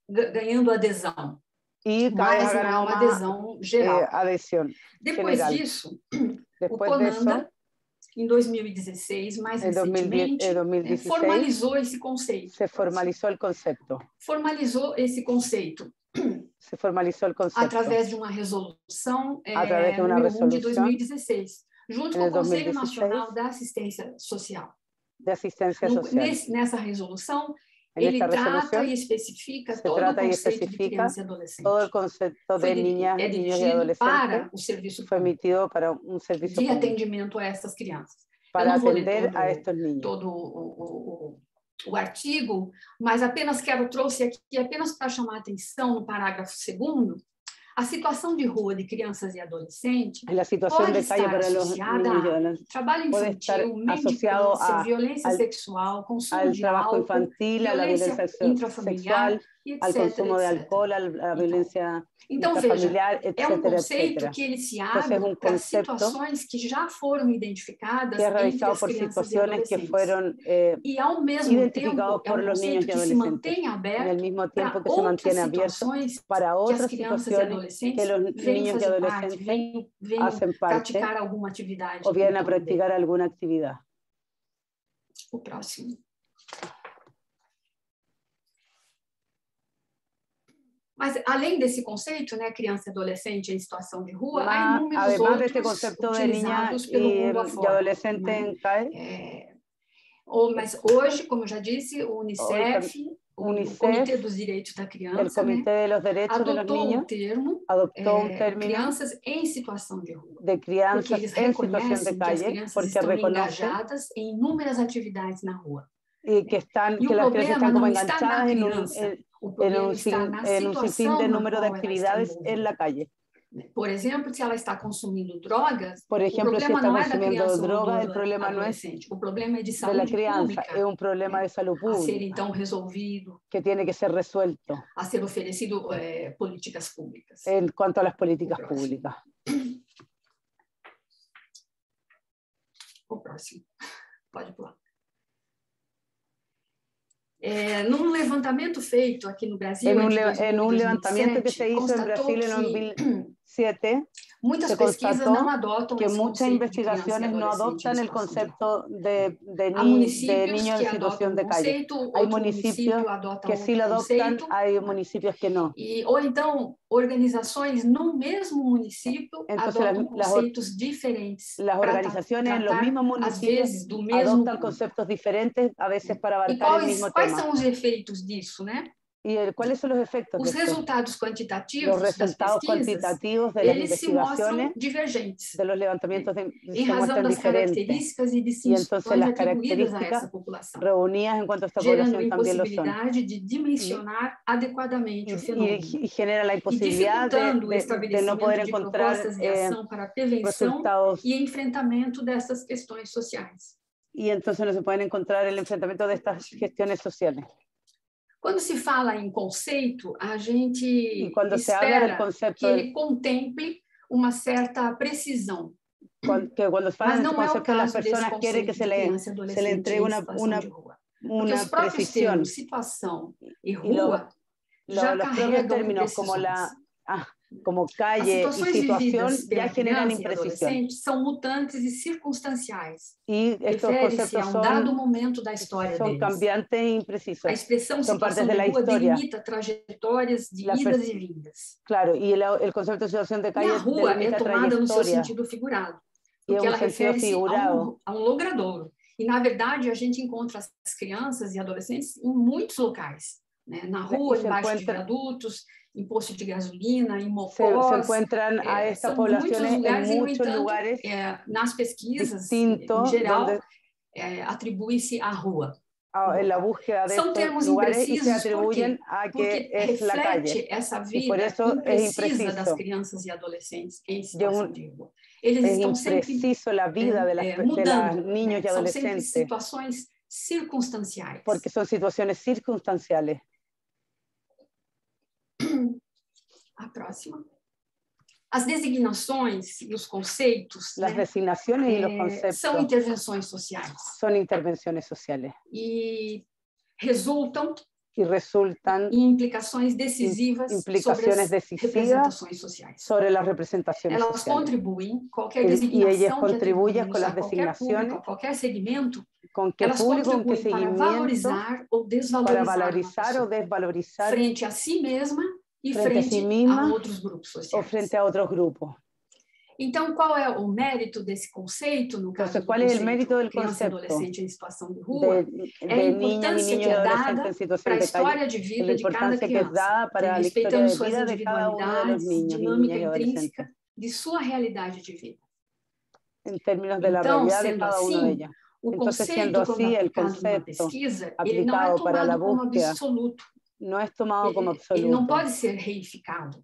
ganhando adesão. E cada vez ganando uma adesão geral. Adesão Depois general. disso, Depois o CONANDA, em 2016, mais recentemente, formalizou esse conceito. Se formalizou o conceito. Formalizou esse conceito. Se formalizou o conceito. Através de uma resolução número 1 de 2016, junto com o Conselho Nacional da Assistência Social. De assistência social. Nessa resolução, ele trata e especifica todo o conceito de criança e adolescente. Todo o conceito de niñas, niños e adolescentes para o serviço foi emitido para um serviço de atendimento a essas crianças. Para atender a estes niños. Todo o artigo, mas trouxe aqui apenas para chamar a atenção no parágrafo 2º A situação de rua de crianças e adolescentes la situación pode de calle estar para los associada niños y a adolescentes trabalho puede estar infantil, asociado mendicância, violência sexual, consumo al de trabajo álcool, infantil, a la violência violencia intrafamiliar, sexual, e etc, al consumo de etc. alcohol, a la violencia Então, veja, intrafamiliar, é um etcétera, conceito etcétera. que ele se Entonces es abre un para concepto situações que já foram identificadas que es entre realizado as por crianças e situaciones que adolescentes. fueron E, ao mesmo identificados tempo, é por um los niños conceito y que se adolescentes, mantém y al aberto mismo para tiempo que se outras mantiene abierto situações para que as otras crianças e situaciones que adolescentes los venham niños y fazer parte, adolescentes venham hacen parte praticar alguma atividade. o vienen a em torno practicar dele. alguna actividad. O próximo. Mas, além desse conceito, né, criança e adolescente em situação de rua, há inúmeros además de este outros concepto de niña utilizados pelo mundo y afora. adolescente Né? en CAE, Mas hoje, como eu já disse, o Unicef, o Comitê dos Direitos da el Criança, Comité de los Derechos de los adotou Niños o termo adoptó un término crianças em situação de rua. de Porque crianças eles en situación de reconhecem que as calle, crianças porque estão reconoce engajadas em inúmeras atividades na rua. y que E o las crianças problema están como não está na enganchadas criança, o problema está na en un sinfín situação de na número de qual ela está actividades envolvida. en la calle. Por exemplo, se ela está consumindo drogas, Por o ejemplo, si problema está não é da consumiendo criança ou droga, do el problema no es adolescente, o problema é de de la saúde crianza, pública, es un problema de salud a ser pública então resolvido, que tiene que ser resuelto a ser oferecido políticas públicas. en cuanto a las políticas públicas. O próximo. Pode pular. Num levantamento feito aqui no Brasil en un levantamiento que se hizo en Brasil en 2007, muitas se pesquisas não constató adotam que esse muchas conceito de criança e investigaciones no adolescente em adoptan el situação de rua. concepto de Há niño municípios en que situación adotam de o calle. conceito, Hay outro municipios município adota que sí outro lo adoptan, conceito, hay municipios que no. ou então organizações no mesmo município Entonces, adotam conceitos diferentes. Las organizaciones en los mismos às municipios vezes, do mesmo adoptan conceptos diferentes, a veces para E abarcar el mismo quais tema. são os efeitos disso, né? ¿Y cuáles son los efectos Os de esto? resultados quantitativos Los das resultados pesquisas, cuantitativos de las eles se mostram investigaciones, divergentes, de los levantamientos em se razão muestran das diferentes. características e Y distinções entonces las atribuídas a essa características população, reunidas en cuanto a esta gerando población también lo son. impossibilidade de dimensionar adequadamente o fenômeno Y genera la e imposibilidad dificultando o de no estabelecimento poder de encontrar propostas de ação para a prevenção resultados. e enfrentamento dessas questões sociais. Y entonces no se pueden encontrar el enfrentamiento de estas gestiones sociales. Quando se fala em conceito, a gente se habla del espera concepto que ele contemple uma certa precisão. Que cuando se habla Mas del não é o concepto, las caso desse personas quieren que conceito de criança e se le adolescente entregue em situação de rua. Porque una os próprios precisión. termos situação e rua já los propios carregam términos como As calle y situações situación vividas ya pela generan criança e imprecisión. adolescente são mutantes e circunstanciais. Y estos Refere-se conceptos a dado momento da história son deles. cambiantes e imprecisos. A expressão Son partes situação de de la rua historia. delimita trajetórias de idas e vindas. Claro, y el concepto de situación de E calle a rua é delimita tomada no seu trayectoria. sentido figurado, E é porque ela sentido refere-se figurado. a um logradouro. E, na verdade, a gente encontra as crianças e adolescentes em muitos locais. Né? Na rua, embaixo de viadutos, em posto de gasolina, em mocós. Se encuentran a estas poblaciones en muchos lugares. Nas pesquisas, em geral, atribui-se à rua. En la búsqueda de estos lugares y se atribuyen a que es la calle. Essa Y por vida eso es imprecisa das impreciso. crianças e adolescentes em situação de rua. Eles Es estão sempre impreciso la vida de las niños y São sempre adolescentes. situações circunstanciais. Porque son situaciones circunstanciales. A próxima. As designações e os conceitos, Las designaciones y los conceptos são intervenções sociais. son intervenciones sociales. E resultam y resultan em implicações decisivas implicaciones decisivas sobre las representaciones Elas sociales. contribuem, qualquer designação y ellas contribuyen con las designaciones, designaciones, qualquer segmento, con qué elas público, con qué contribuem para seguimiento, valorizar ou para desvalorizar valorizar o desvalorizar frente a si mesma e frente a frente sí misma a outros grupos o sociais. frente a otros grupos. Então, qual é o mérito desse conceito, no caso do ¿cuál es el mérito del criança e concepto adolescente em situação de rua? de É a niñas y importância niños que y é adolescentes dada en situación para a de história calle? de La vida de cada importancia que es criança, dada para la historia respeitando de suas vida de cada uno de los individualidades, niños y dinâmica niñas y adolescentes, intrínseca de sua realidade de vida. en términos de la Então, realidad de sendo cada uno de assim, ellas. o Entonces, conceito, siendo quando así, el aplicado numa concepto pesquisa, ele não é aplicado para la tomado como búsqueda absoluto. no es tomado como Ele não absoluto. pode ser reificado.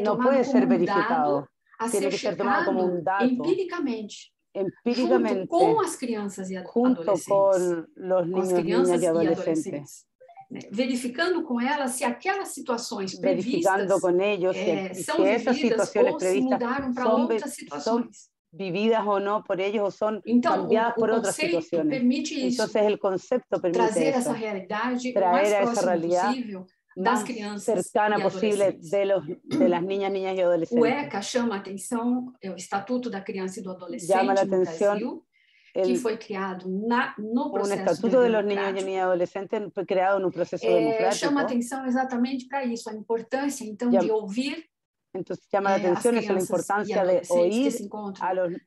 no puede ser verificado. Tiene que ser tomado como un dato. Empíricamente. Empíricamente. Junto con las crianças y adolescentes. Con los niños, niñas y adolescentes. Verificando com elas se aquelas situações verificando previstas con ellos são vividas ou se mudaram para outras situações. Vividas o no por ellos o son cambiadas por otras situaciones. Entonces el concepto permite trazer eso, essa realidade traer o a mais esa realidad possível das crianças cercana e posible de las niñas y adolescentes. O ECA chama a atenção, é o Estatuto da Criança e do Adolescente llama la no atención Brasil, que foi criado no processo un estatuto de los niños democrático. y adolescentes creado en un proceso democrático. Chama atenção exatamente para isso, a importância então de ouvir. Entonces llama la atención eso, la importancia de oír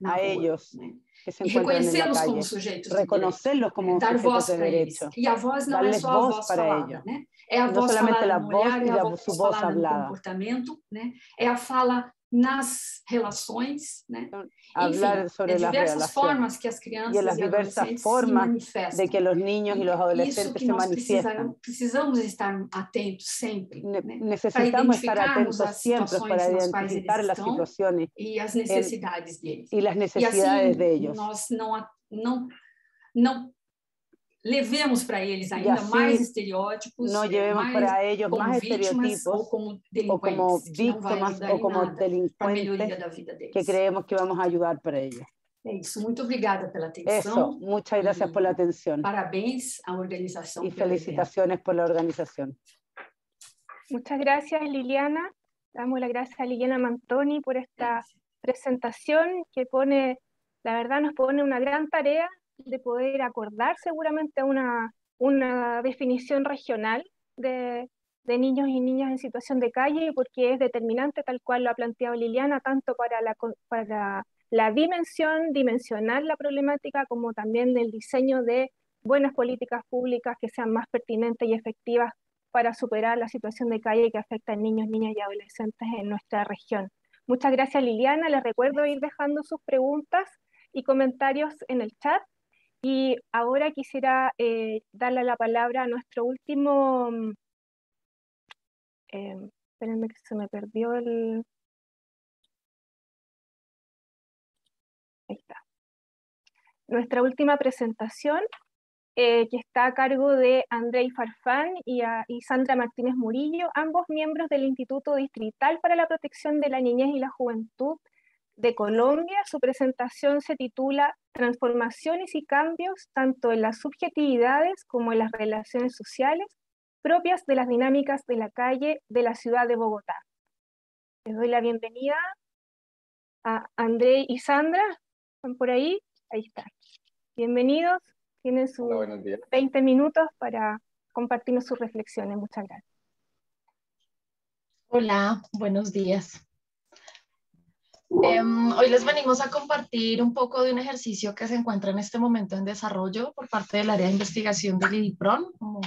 a ellos que se encuentran en la calle, reconocerlos como sujetos de derecho, darles voz para ellos. No solamente la voz y su voz hablada. É a fala nas relações, hablar sobre las relaciones que as crianças y en las diversas formas de que los niños y los adolescentes se manifiestan. Precisamos estar atentos siempre. Necesitamos estar atentos siempre para identificar las situaciones y las necesidades deles. Y las necesidades de ellos. Nós não levemos para eles ainda mais estereótipos, no llevemos para ellos más estereotipos ou como víctimas o como delincuentes que creemos que vamos a ayudar para ellos. É isso, muito obrigada pela atenção. Eso, muchas gracias por la atención. Parabéns à organização. Y felicitaciones por la organización. Muchas gracias, Liliana. Damos las gracias a Liliana Mantoni por esta presentación que pone, la verdad nos pone una gran tarea de poder acordar seguramente una definición regional de niños y niñas en situación de calle, porque es determinante, tal cual lo ha planteado Liliana, tanto para la dimensionar la problemática, como también del diseño de buenas políticas públicas que sean más pertinentes y efectivas para superar la situación de calle que afecta a niños, niñas y adolescentes en nuestra región. Muchas gracias, Liliana. Les recuerdo ir dejando sus preguntas y comentarios en el chat. Y ahora quisiera darle la palabra a nuestro último... espérenme que se me perdió el... Ahí está. Nuestra última presentación, que está a cargo de Andrei Farfán y Sandra Martínez Murillo, ambos miembros del Instituto Distrital para la Protección de la Niñez y la Juventud de Colombia. Su presentación se titula Transformaciones y cambios tanto en las subjetividades como en las relaciones sociales propias de las dinámicas de la calle de la ciudad de Bogotá. Les doy la bienvenida a Andrei y Sandra. ¿Están por ahí? Ahí están. Bienvenidos. Tienen sus 20 minutos para compartirnos sus reflexiones. Muchas gracias. Hola, buenos días. Hoy les venimos a compartir un poco de un ejercicio que se encuentra en este momento en desarrollo por parte del área de investigación del IDIPRON, como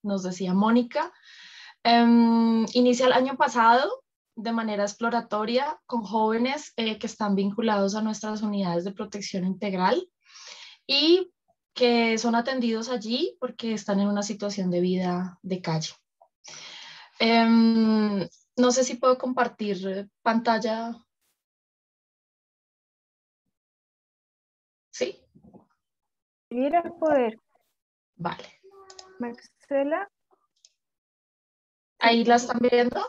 nos decía Mónica. Inicia el año pasado de manera exploratoria con jóvenes que están vinculados a nuestras unidades de protección integral y que son atendidos allí porque están en una situación de vida de calle. No sé si puedo compartir pantalla. ¿Sí? ¿Pudieras poder? Vale. Marcela. ¿Ahí la están viendo?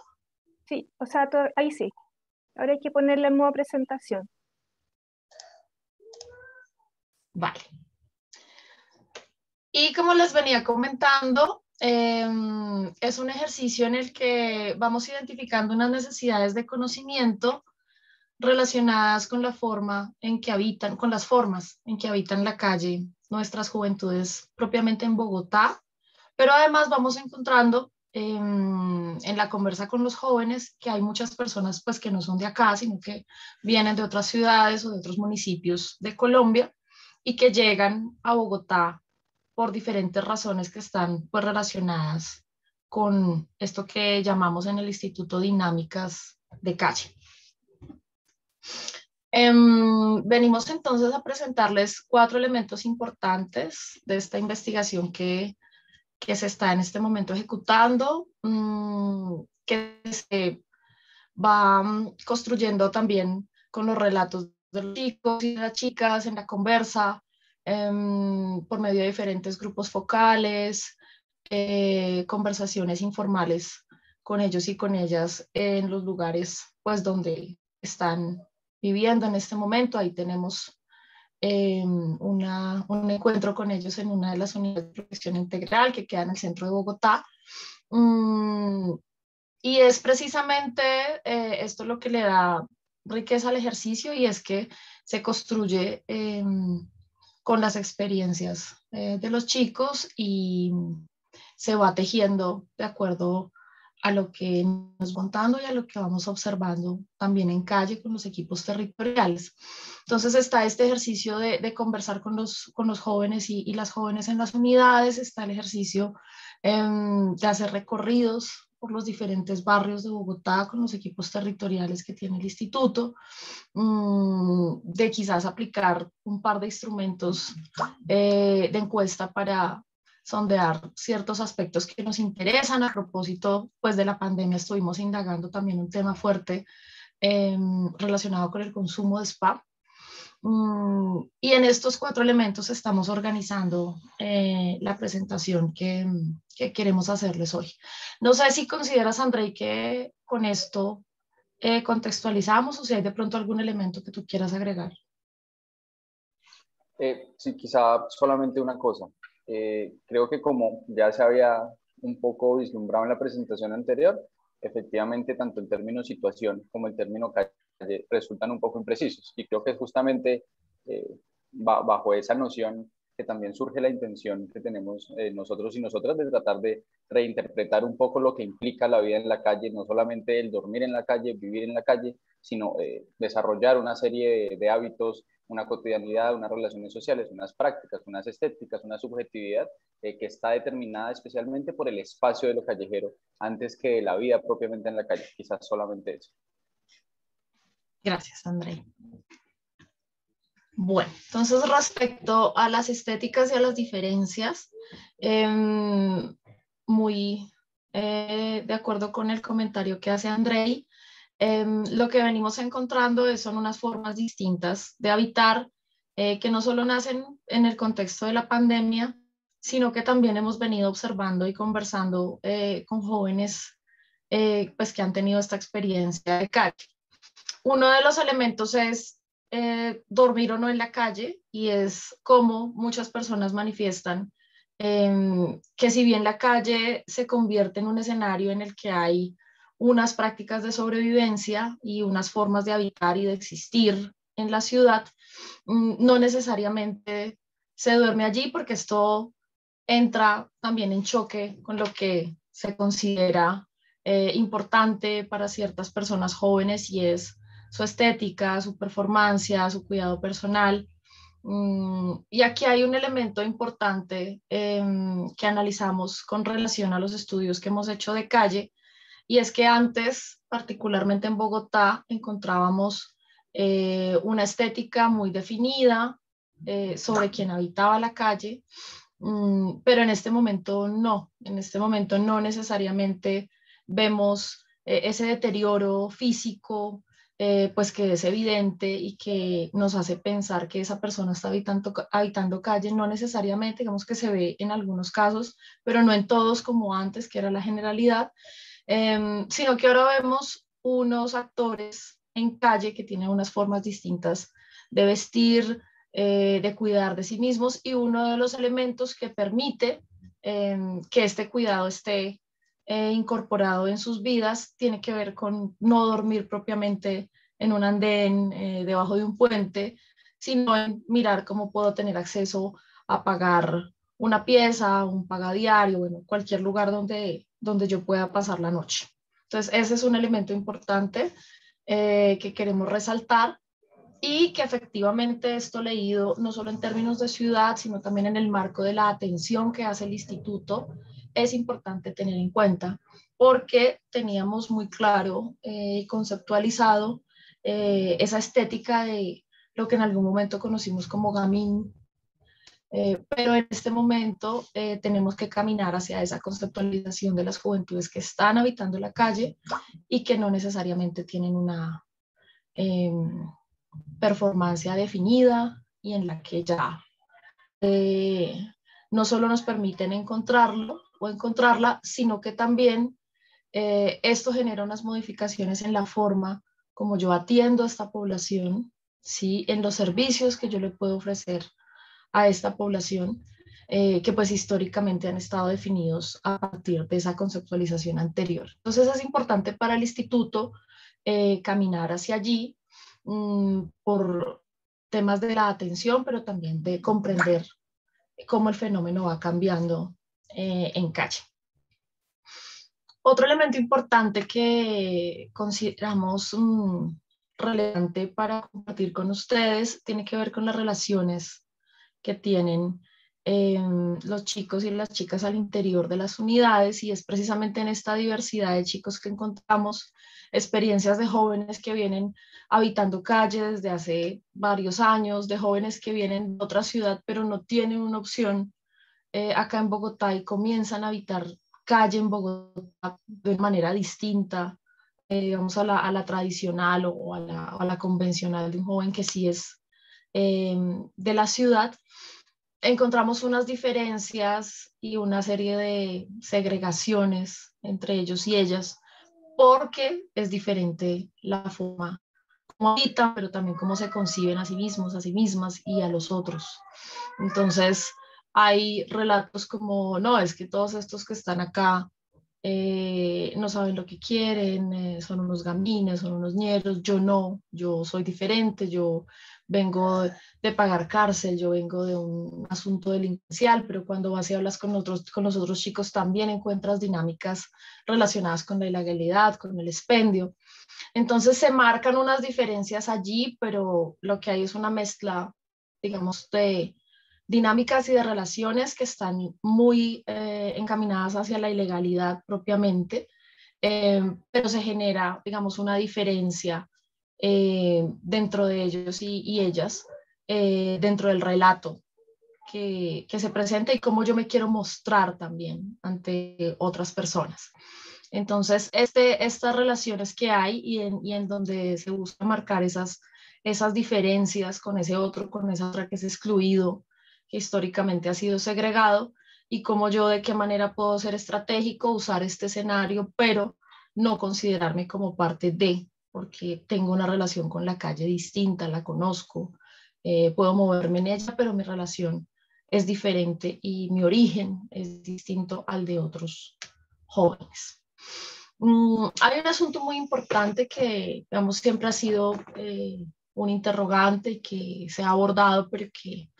Sí, o sea, ahí sí. Ahora hay que ponerla en modo presentación. Vale. Y como les venía comentando, es un ejercicio en el que vamos identificando unas necesidades de conocimiento relacionadas con la forma en que habitan, con las formas en que habitan la calle nuestras juventudes propiamente en Bogotá, pero además vamos encontrando en la conversa con los jóvenes que hay muchas personas pues que no son de acá, sino que vienen de otras ciudades o de otros municipios de Colombia y que llegan a Bogotá por diferentes razones que están pues relacionadas con esto que llamamos en el Instituto dinámicas de calle. Venimos entonces a presentarles 4 elementos importantes de esta investigación que se está en este momento ejecutando, que se va construyendo también con los relatos de los chicos y de las chicas en la conversa, por medio de diferentes grupos focales, conversaciones informales con ellos y con ellas en los lugares pues donde están viviendo en este momento. Ahí tenemos un encuentro con ellos en una de las unidades de protección integral que queda en el centro de Bogotá. Y es precisamente esto lo que le da riqueza al ejercicio, y es que se construye con las experiencias de los chicos y se va tejiendo de acuerdo a lo que nos contando y a lo que vamos observando también en calle con los equipos territoriales. Entonces está este ejercicio de conversar con los jóvenes y las jóvenes en las unidades, está el ejercicio de hacer recorridos por los diferentes barrios de Bogotá con los equipos territoriales que tiene el instituto, de quizás aplicar un par de instrumentos de encuesta para sondear ciertos aspectos que nos interesan. A propósito pues de la pandemia estuvimos indagando también un tema fuerte relacionado con el consumo de spa. Y en estos 4 elementos estamos organizando la presentación que queremos hacerles hoy. No sé si consideras, Andrei, que con esto contextualizamos, o si hay de pronto algún elemento que tú quieras agregar. Sí, quizá solamente una cosa. Creo que como ya se había un poco vislumbrado en la presentación anterior, efectivamente tanto el término situación como el término calle resultan un poco imprecisos, y creo que es justamente bajo esa noción que también surge la intención que tenemos nosotros y nosotras de tratar de reinterpretar un poco lo que implica la vida en la calle, no solamente el dormir en la calle, vivir en la calle, sino desarrollar una serie de hábitos, una cotidianidad, unas relaciones sociales, unas prácticas, unas estéticas, una subjetividad que está determinada especialmente por el espacio de lo callejero, antes que la vida propiamente en la calle, quizás solamente eso. Gracias, Andrei. Bueno, entonces respecto a las estéticas y a las diferencias, muy de acuerdo con el comentario que hace Andrei, lo que venimos encontrando son unas formas distintas de habitar que no solo nacen en el contexto de la pandemia, sino que también hemos venido observando y conversando con jóvenes pues que han tenido esta experiencia de calle. Uno de los elementos es dormir o no en la calle, y es cómo muchas personas manifiestan que si bien la calle se convierte en un escenario en el que hay unas prácticas de sobrevivencia y unas formas de habitar y de existir en la ciudad, no necesariamente se duerme allí, porque esto entra también en choque con lo que se considera importante para ciertas personas jóvenes, y es su estética, su performancia, su cuidado personal. Y aquí hay un elemento importante que analizamos con relación a los estudios que hemos hecho de calle, y es que antes, particularmente en Bogotá, encontrábamos una estética muy definida sobre quien habitaba la calle, pero en este momento no necesariamente vemos ese deterioro físico, pues que es evidente y que nos hace pensar que esa persona está habitando calle. No necesariamente, digamos que se ve en algunos casos, pero no en todos como antes, que era la generalidad, sino que ahora vemos unos actores en calle que tienen unas formas distintas de vestir, de cuidar de sí mismos, y uno de los elementos que permite que este cuidado esté incorporado en sus vidas tiene que ver con no dormir propiamente en un andén, debajo de un puente, sino en mirar cómo puedo tener acceso a pagar una pieza, un pagadiario, bueno, cualquier lugar donde yo pueda pasar la noche. Entonces ese es un elemento importante que queremos resaltar, y que efectivamente esto leído no solo en términos de ciudad, sino también en el marco de la atención que hace el instituto, es importante tener en cuenta, porque teníamos muy claro y conceptualizado esa estética de lo que en algún momento conocimos como gamín, pero en este momento tenemos que caminar hacia esa conceptualización de las juventudes que están habitando la calle y que no necesariamente tienen una performance definida y en la que ya no solo nos permiten encontrarlo o encontrarla, sino que también esto genera unas modificaciones en la forma como yo atiendo a esta población, ¿sí? En los servicios que yo le puedo ofrecer a esta población, que pues históricamente han estado definidos a partir de esa conceptualización anterior. Entonces es importante para el instituto caminar hacia allí por temas de la atención, pero también de comprender cómo el fenómeno va cambiando en calle. Otro elemento importante que consideramos relevante para compartir con ustedes tiene que ver con las relaciones que tienen los chicos y las chicas al interior de las unidades, y es precisamente en esta diversidad de chicos que encontramos experiencias de jóvenes que vienen habitando calles desde hace varios años, de jóvenes que vienen de otra ciudad pero no tienen una opción acá en Bogotá y comienzan a habitar calle en Bogotá de manera distinta, digamos a la tradicional o a la convencional de un joven que sí es de la ciudad. Encontramos unas diferencias y una serie de segregaciones entre ellos y ellas, porque es diferente la forma como habitan, pero también cómo se conciben a sí mismos, a sí mismas y a los otros. Entonces, hay relatos como, no, es que todos estos que están acá no saben lo que quieren, son unos gamines, son unos ñeros, yo no, yo soy diferente, yo vengo de pagar cárcel, yo vengo de un asunto delincuencial, pero cuando vas y hablas con los otros chicos también encuentras dinámicas relacionadas con la ilegalidad, con el expendio. Entonces se marcan unas diferencias allí, pero lo que hay es una mezcla, digamos, de dinámicas y de relaciones que están muy encaminadas hacia la ilegalidad propiamente, pero se genera, digamos, una diferencia dentro de ellos y ellas, dentro del relato que se presenta y cómo yo me quiero mostrar también ante otras personas. Entonces, estas relaciones que hay y en donde se busca marcar esas diferencias con ese otro, con esa otra que es excluido, que históricamente ha sido segregado, y cómo yo de qué manera puedo ser estratégico, usar este escenario, pero no considerarme como parte de, porque tengo una relación con la calle distinta, la conozco, puedo moverme en ella, pero mi relación es diferente y mi origen es distinto al de otros jóvenes. Hay un asunto muy importante que, digamos, siempre ha sido un interrogante que se ha abordado, pero que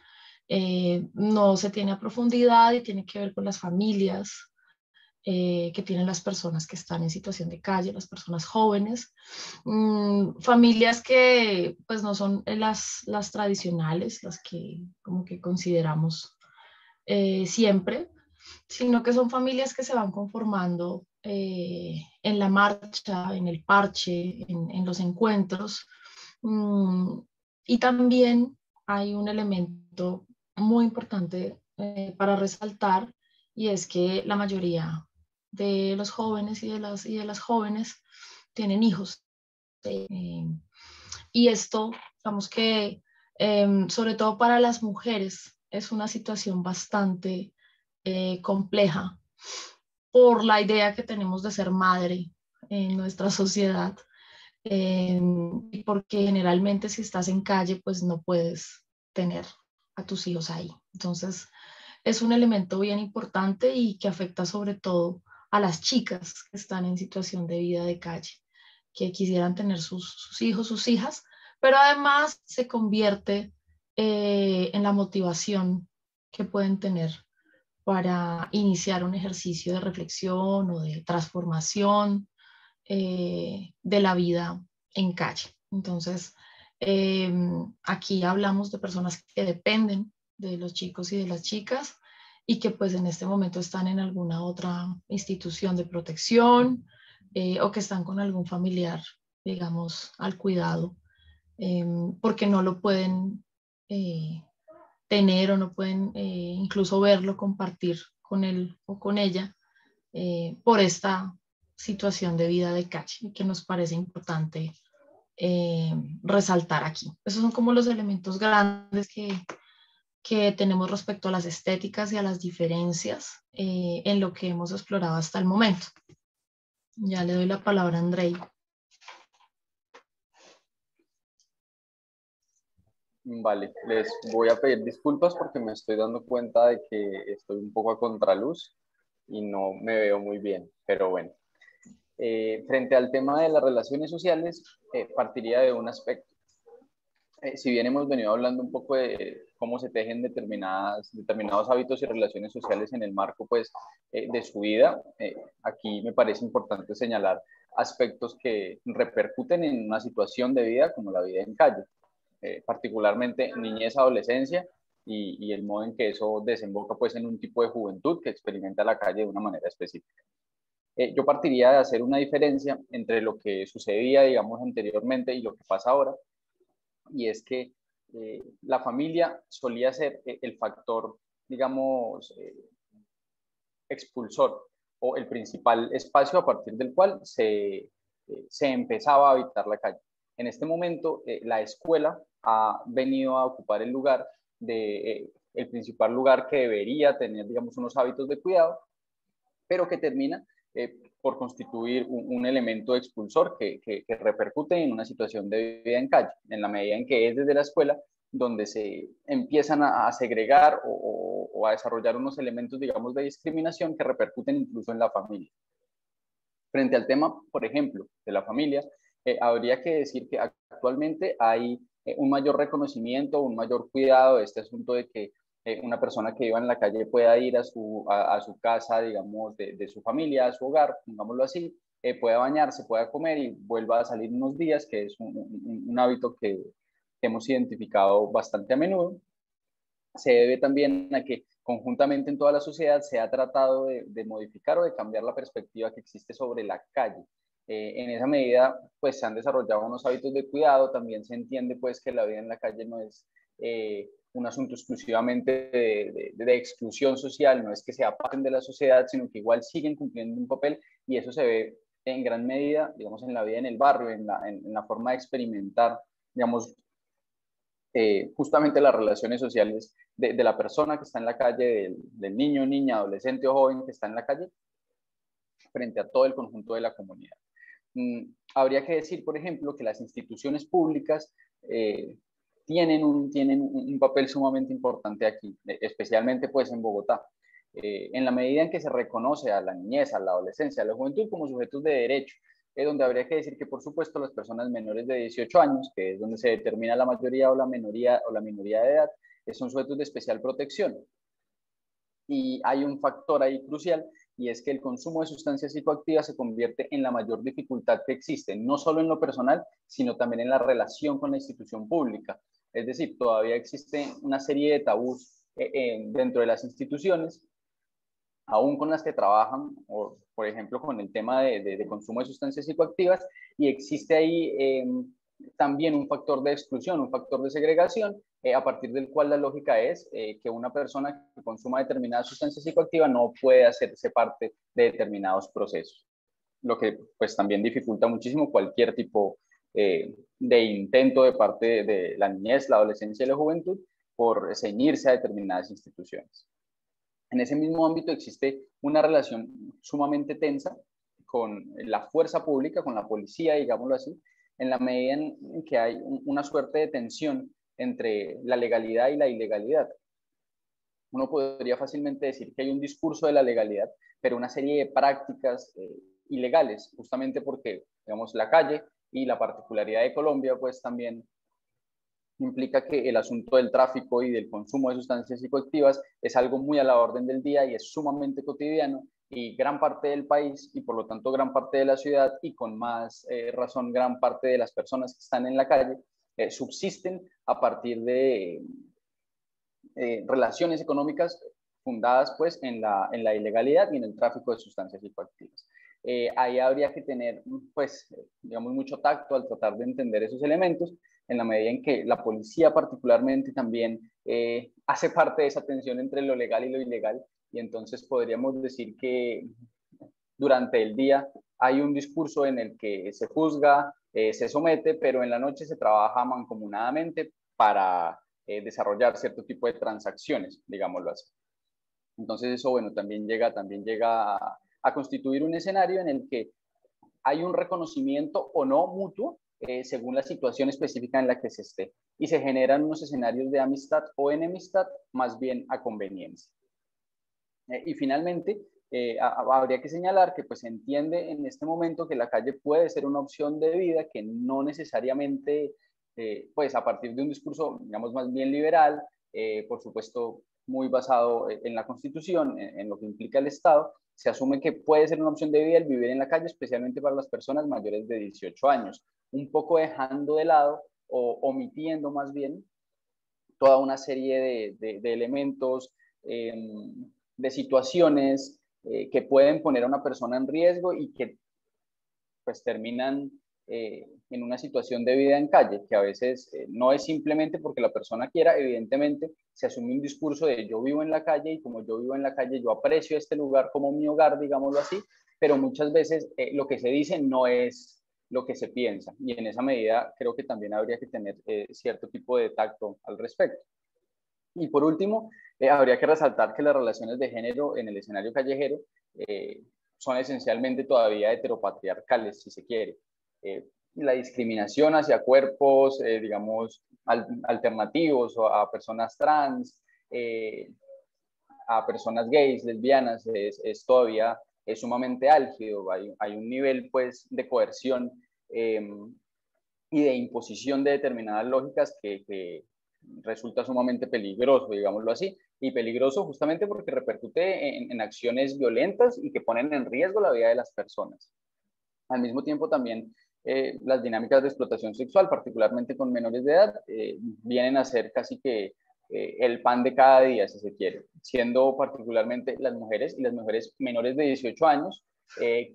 no se tiene a profundidad y tiene que ver con las familias que tienen las personas que están en situación de calle, las personas jóvenes, familias que pues no son las tradicionales, las que como que consideramos siempre, sino que son familias que se van conformando en la marcha, en el parche, en los encuentros, y también hay un elemento muy importante para resaltar, y es que la mayoría de los jóvenes y de las jóvenes tienen hijos. Y esto, digamos que sobre todo para las mujeres es una situación bastante compleja por la idea que tenemos de ser madre en nuestra sociedad, y porque generalmente si estás en calle pues no puedes tener a tus hijos ahí. Entonces es un elemento bien importante y que afecta sobre todo a las chicas que están en situación de vida de calle, que quisieran tener sus hijos, sus hijas, pero además se convierte en la motivación que pueden tener para iniciar un ejercicio de reflexión o de transformación de la vida en calle. Entonces, aquí hablamos de personas que dependen de los chicos y de las chicas y que pues en este momento están en alguna otra institución de protección o que están con algún familiar, digamos, al cuidado, porque no lo pueden tener o no pueden incluso verlo, compartir con él o con ella por esta situación de vida de calle que nos parece importante resaltar aquí. Esos son como los elementos grandes que tenemos respecto a las estéticas y a las diferencias en lo que hemos explorado hasta el momento. Ya le doy la palabra a Andrei. Vale, les voy a pedir disculpas porque me estoy dando cuenta de que estoy un poco a contraluz y no me veo muy bien, pero bueno. Frente al tema de las relaciones sociales, partiría de un aspecto. Si bien hemos venido hablando un poco de cómo se tejen determinados hábitos y relaciones sociales en el marco pues, de su vida, aquí me parece importante señalar aspectos que repercuten en una situación de vida como la vida en calle, particularmente niñez, adolescencia y el modo en que eso desemboca pues, en un tipo de juventud que experimenta la calle de una manera específica. Yo partiría de hacer una diferencia entre lo que sucedía, digamos, anteriormente y lo que pasa ahora, y es que la familia solía ser el factor, digamos, expulsor o el principal espacio a partir del cual se empezaba a habitar la calle. En este momento, la escuela ha venido a ocupar el lugar el principal lugar que debería tener, digamos, unos hábitos de cuidado, pero que termina por constituir un elemento expulsor que repercute en una situación de vida en calle, en la medida en que es desde la escuela donde se empiezan a segregar o a desarrollar unos elementos, digamos, de discriminación que repercuten incluso en la familia. Frente al tema, por ejemplo, de la familia, habría que decir que actualmente hay un mayor reconocimiento, un mayor cuidado de este asunto de que una persona que viva en la calle pueda ir a su casa, digamos, de su familia, a su hogar, pongámoslo así, pueda bañarse, pueda comer y vuelva a salir unos días, que es un hábito que hemos identificado bastante a menudo. Se debe también a que conjuntamente en toda la sociedad se ha tratado de modificar o de cambiar la perspectiva que existe sobre la calle. En esa medida, pues se han desarrollado unos hábitos de cuidado, también se entiende pues que la vida en la calle no es un asunto exclusivamente de exclusión social, no es que se aparten de la sociedad, sino que igual siguen cumpliendo un papel y eso se ve en gran medida, digamos, en la vida en el barrio, en la forma de experimentar, digamos, justamente las relaciones sociales de la persona que está en la calle, del niño, niña, adolescente o joven que está en la calle, frente a todo el conjunto de la comunidad. Habría que decir, por ejemplo, que las instituciones públicas tienen un papel sumamente importante aquí, especialmente pues en Bogotá. En la medida en que se reconoce a la niñez, a la adolescencia, a la juventud como sujetos de derecho, donde habría que decir que, por supuesto, las personas menores de 18 años, que es donde se determina la mayoría o la minoría de edad, son sujetos de especial protección. Y hay un factor ahí crucial, y es que el consumo de sustancias psicoactivas se convierte en la mayor dificultad que existe, no solo en lo personal, sino también en la relación con la institución pública. Es decir, todavía existe una serie de tabús dentro de las instituciones, aún con las que trabajan, o, por ejemplo, con el tema de consumo de sustancias psicoactivas, y existe ahí también un factor de exclusión, un factor de segregación, a partir del cual la lógica es que una persona que consuma determinada sustancia psicoactiva no puede hacerse parte de determinados procesos, lo que pues también dificulta muchísimo cualquier tipo de intento de parte de la niñez, la adolescencia y la juventud por ceñirse a determinadas instituciones. En ese mismo ámbito existe una relación sumamente tensa con la fuerza pública, con la policía, digámoslo así, en la medida en que hay una suerte de tensión entre la legalidad y la ilegalidad. Uno podría fácilmente decir que hay un discurso de la legalidad, pero una serie de prácticas ilegales, justamente porque, digamos, la calle y la particularidad de Colombia, pues también implica que el asunto del tráfico y del consumo de sustancias psicoactivas es algo muy a la orden del día y es sumamente cotidiano, y gran parte del país y por lo tanto gran parte de la ciudad y con más razón gran parte de las personas que están en la calle subsisten a partir de relaciones económicas fundadas pues en la ilegalidad y en el tráfico de sustancias psicoactivas. Ahí habría que tener pues digamos mucho tacto al tratar de entender esos elementos, en la medida en que la policía particularmente también hace parte de esa tensión entre lo legal y lo ilegal, y entonces podríamos decir que durante el día hay un discurso en el que se juzga, se somete, pero en la noche se trabaja mancomunadamente para desarrollar cierto tipo de transacciones, digámoslo así. Entonces eso, bueno, también llega a constituir un escenario en el que hay un reconocimiento o no mutuo según la situación específica en la que se esté, y se generan unos escenarios de amistad o enemistad más bien a conveniencia. Y finalmente, habría que señalar que pues, se entiende en este momento que la calle puede ser una opción de vida que no necesariamente, pues a partir de un discurso, digamos, más bien liberal, por supuesto, muy basado en la Constitución, en lo que implica el Estado, se asume que puede ser una opción de vida el vivir en la calle, especialmente para las personas mayores de 18 años, un poco dejando de lado o omitiendo más bien toda una serie de elementos, de situaciones que pueden poner a una persona en riesgo y que pues terminan en una situación de vida en calle, que a veces no es simplemente porque la persona quiera. Evidentemente se asume un discurso de yo vivo en la calle y como yo vivo en la calle yo aprecio este lugar como mi hogar, digámoslo así, pero muchas veces lo que se dice no es lo que se piensa, y en esa medida creo que también habría que tener cierto tipo de tacto al respecto. Y por último, habría que resaltar que las relaciones de género en el escenario callejero son esencialmente todavía heteropatriarcales, si se quiere. La discriminación hacia cuerpos, digamos, alternativos, o a personas trans, a personas gays, lesbianas, es todavía sumamente álgido. Hay un nivel, pues, de coerción y de imposición de determinadas lógicas que resulta sumamente peligroso, digámoslo así, y peligroso justamente porque repercute en acciones violentas y que ponen en riesgo la vida de las personas. Al mismo tiempo también las dinámicas de explotación sexual, particularmente con menores de edad, vienen a ser casi que el pan de cada día, si se quiere, siendo particularmente las mujeres y las mujeres menores de 18 años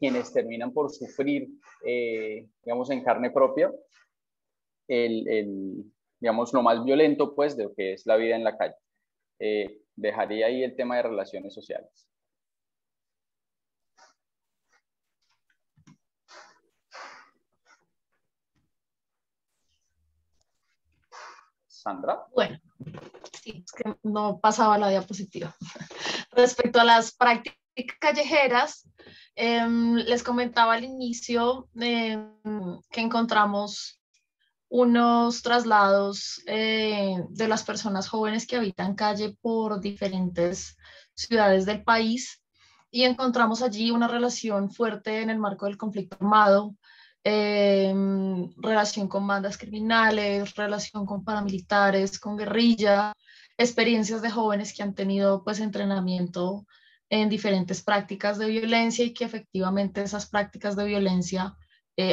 quienes terminan por sufrir, digamos, en carne propia digamos, lo más violento, pues, de lo que es la vida en la calle. Dejaría ahí el tema de relaciones sociales. Sandra. Bueno, sí, es que no pasaba la diapositiva. Respecto a las prácticas callejeras, les comentaba al inicio que encontramos unos traslados de las personas jóvenes que habitan calle por diferentes ciudades del país, y encontramos allí una relación fuerte en el marco del conflicto armado, relación con bandas criminales, relación con paramilitares, con guerrilla, experiencias de jóvenes que han tenido pues entrenamiento en diferentes prácticas de violencia, y que efectivamente esas prácticas de violencia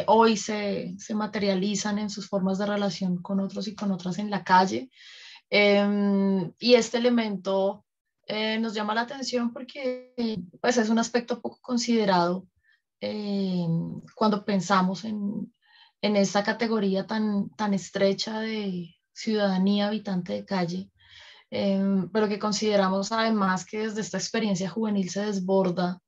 hoy se materializan en sus formas de relación con otros y con otras en la calle. Y este elemento nos llama la atención porque pues, es un aspecto poco considerado cuando pensamos en esta categoría tan estrecha de ciudadanía habitante de calle, pero que consideramos además que desde esta experiencia juvenil se desborda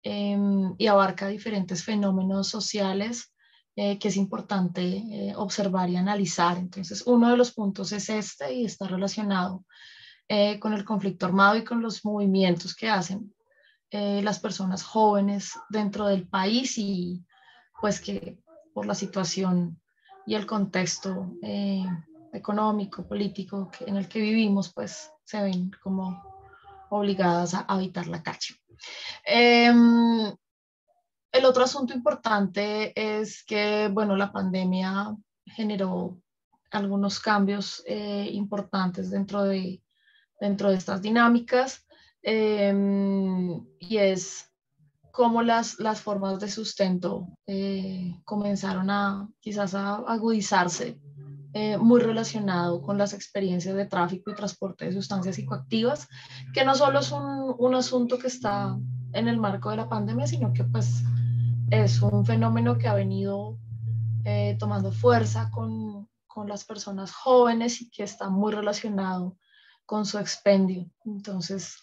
y abarca diferentes fenómenos sociales que es importante observar y analizar. Entonces, uno de los puntos es este, y está relacionado con el conflicto armado y con los movimientos que hacen las personas jóvenes dentro del país, y pues que por la situación y el contexto económico, político en el que vivimos, pues se ven como obligadas a habitar la calle. El otro asunto importante es que, bueno, la pandemia generó algunos cambios importantes dentro de estas dinámicas, y es cómo las formas de sustento comenzaron quizás a agudizarse, muy relacionado con las experiencias de tráfico y transporte de sustancias psicoactivas, que no solo es un asunto que está en el marco de la pandemia, sino que pues es un fenómeno que ha venido tomando fuerza con con las personas jóvenes y que está muy relacionado con su expendio. Entonces,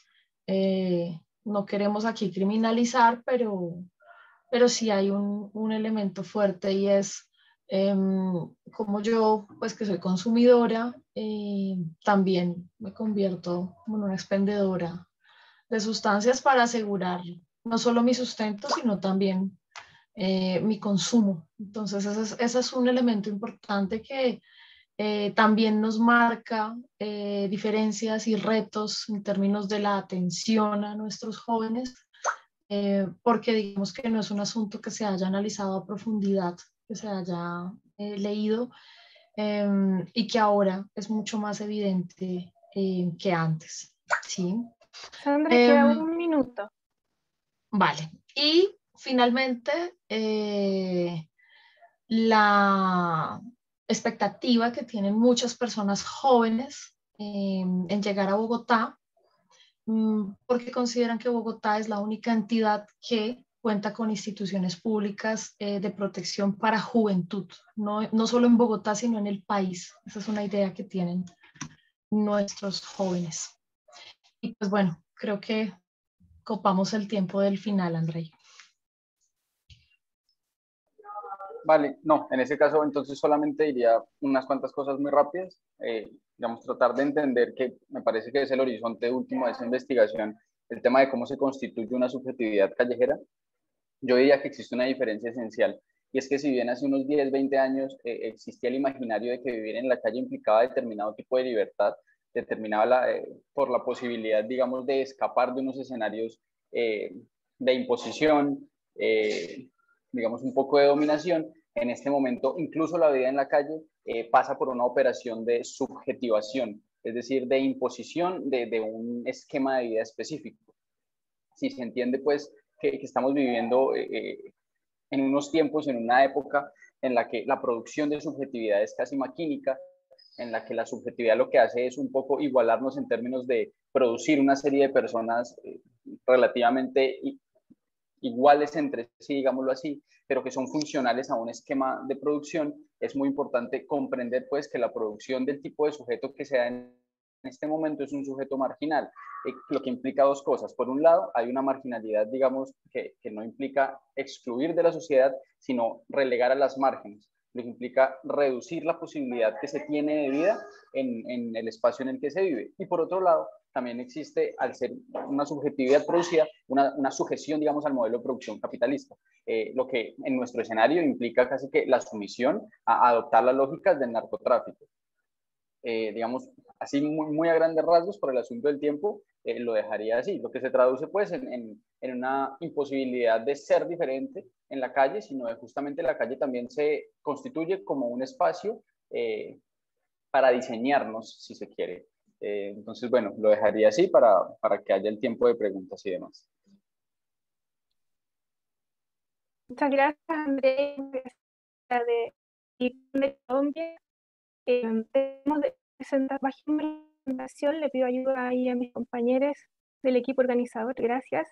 no queremos aquí criminalizar, pero sí hay un elemento fuerte y es como yo, pues que soy consumidora, también me convierto en una expendedora de sustancias para asegurar no solo mi sustento, sino también mi consumo. Entonces, ese es un elemento importante que también nos marca diferencias y retos en términos de la atención a nuestros jóvenes, porque digamos que no es un asunto que se haya analizado a profundidad, que se haya leído, y que ahora es mucho más evidente que antes. ¿Sí? Sandra, queda un minuto. Vale. Y finalmente, la expectativa que tienen muchas personas jóvenes en llegar a Bogotá, porque consideran que Bogotá es la única entidad que cuenta con instituciones públicas de protección para juventud, no solo en Bogotá, sino en el país. Esa es una idea que tienen nuestros jóvenes. Y pues bueno, creo que copamos el tiempo del final, Andrei. Vale, no, en ese caso entonces solamente diría unas cuantas cosas muy rápidas. Digamos, tratar de entender que me parece que es el horizonte último de esa investigación, el tema de cómo se constituye una subjetividad callejera. Yo diría que existe una diferencia esencial, y es que si bien hace unos 10, 20 años existía el imaginario de que vivir en la calle implicaba determinado tipo de libertad, determinaba por la posibilidad, digamos, de escapar de unos escenarios de imposición, digamos, un poco de dominación. En este momento, incluso la vida en la calle pasa por una operación de subjetivación, es decir, de imposición de un esquema de vida específico. Si se entiende, pues, que estamos viviendo en unos tiempos, en una época en la que la producción de subjetividad es casi maquínica, en la que la subjetividad lo que hace es un poco igualarnos en términos de producir una serie de personas relativamente iguales entre sí, digámoslo así, pero que son funcionales a un esquema de producción. Es muy importante comprender, pues, que la producción del tipo de sujeto que se da en este momento es un sujeto marginal, lo que implica dos cosas. Por un lado, hay una marginalidad, digamos, que no implica excluir de la sociedad, sino relegar a las márgenes, lo que implica reducir la posibilidad que se tiene de vida en el espacio en el que se vive. Y por otro lado, también existe, al ser una subjetividad producida, una sujeción, digamos, al modelo de producción capitalista, lo que en nuestro escenario implica casi que la sumisión a adoptar las lógicas del narcotráfico. Digamos, así muy a grandes rasgos, por el asunto del tiempo, lo dejaría así, lo que se traduce pues en una imposibilidad de ser diferente en la calle, sino de justamente la calle también se constituye como un espacio para diseñarnos, si se quiere. Entonces, bueno, lo dejaría así para que haya el tiempo de preguntas y demás. Muchas gracias, Andrés, de Colombia. Tenemos de presentar bajo mi presentación, le pido ayuda ahí a mis compañeros del equipo organizador, gracias.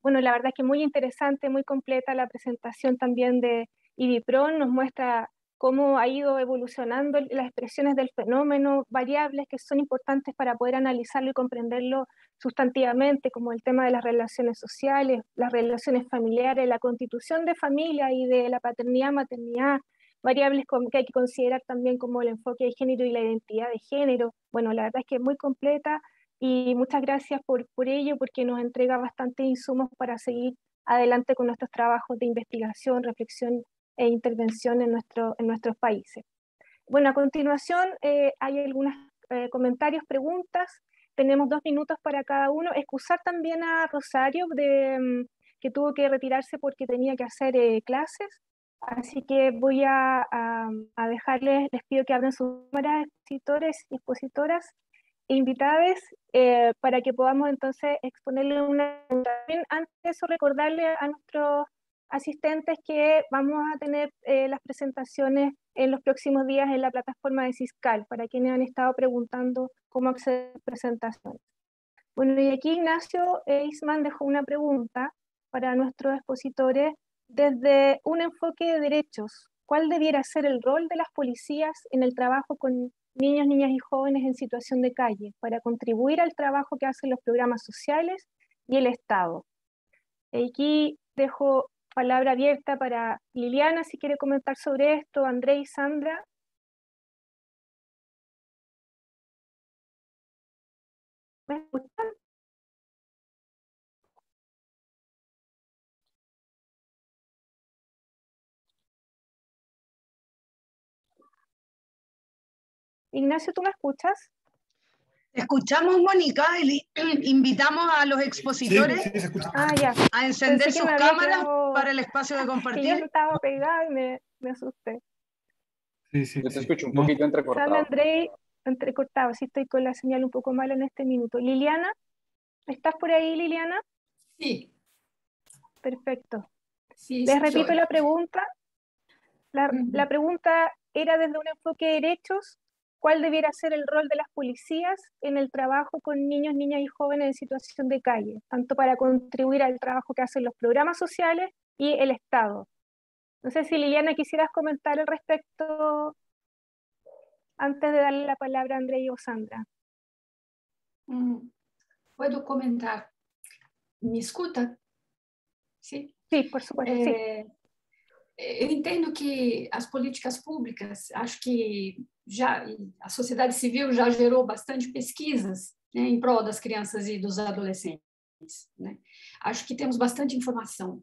Bueno, la verdad es que muy interesante, muy completa la presentación también de IBIPRON, nos muestra cómo ha ido evolucionando las expresiones del fenómeno, variables que son importantes para poder analizarlo y comprenderlo sustantivamente, como el tema de las relaciones sociales, las relaciones familiares, la constitución de familia y de la paternidad, maternidad, variables que hay que considerar también como el enfoque de género y la identidad de género. Bueno, la verdad es que es muy completa y muchas gracias por ello, porque nos entrega bastantes insumos para seguir adelante con nuestros trabajos de investigación, reflexión e intervención en nuestros países. Bueno, a continuación hay algunos comentarios, preguntas. Tenemos 2 minutos para cada uno. Excusar también a Rosario, que tuvo que retirarse porque tenía que hacer clases. Así que voy a dejarles, les pido que abran sus cámaras, expositores y expositoras e invitadas, para que podamos entonces exponerle una pregunta. Antes de eso, recordarle a nuestros asistentes que vamos a tener las presentaciones en los próximos días en la plataforma de Ciscal, para quienes han estado preguntando cómo acceder a presentaciones. Bueno, y aquí Ignacio Eisman dejó una pregunta para nuestros expositores. Desde un enfoque de derechos, ¿cuál debiera ser el rol de las policías en el trabajo con niños, niñas y jóvenes en situación de calle para contribuir al trabajo que hacen los programas sociales y el Estado? Aquí dejo palabra abierta para Liliana, si quiere comentar sobre esto, André y Sandra. ¿Me escuchan? Ignacio, ¿tú me escuchas? Escuchamos, Mónica, y invitamos a los expositores a encender sus cámaras para el espacio de compartir. Que yo estaba pegada y me asusté. Yo te escucho un poquito entrecortado. Sandra, André, entrecortado, sí estoy con la señal un poco mala en este minuto. Liliana, ¿estás por ahí, Liliana? Sí. Perfecto. Sí, Les repito la pregunta. La pregunta era desde un enfoque de derechos. ¿Cuál debiera ser el rol de las policías en el trabajo con niños, niñas y jóvenes en situación de calle, tanto para contribuir al trabajo que hacen los programas sociales y el Estado? No sé si Liliana quisieras comentar al respecto antes de darle la palabra a André o Sandra. ¿Puedo comentar? ¿Me escuta? Sí. Sí, por supuesto. Sí. Eu entendo que as políticas públicas, acho que a sociedade civil já gerou bastante pesquisas, né, em prol das crianças e dos adolescentes, né? Acho que temos bastante informação.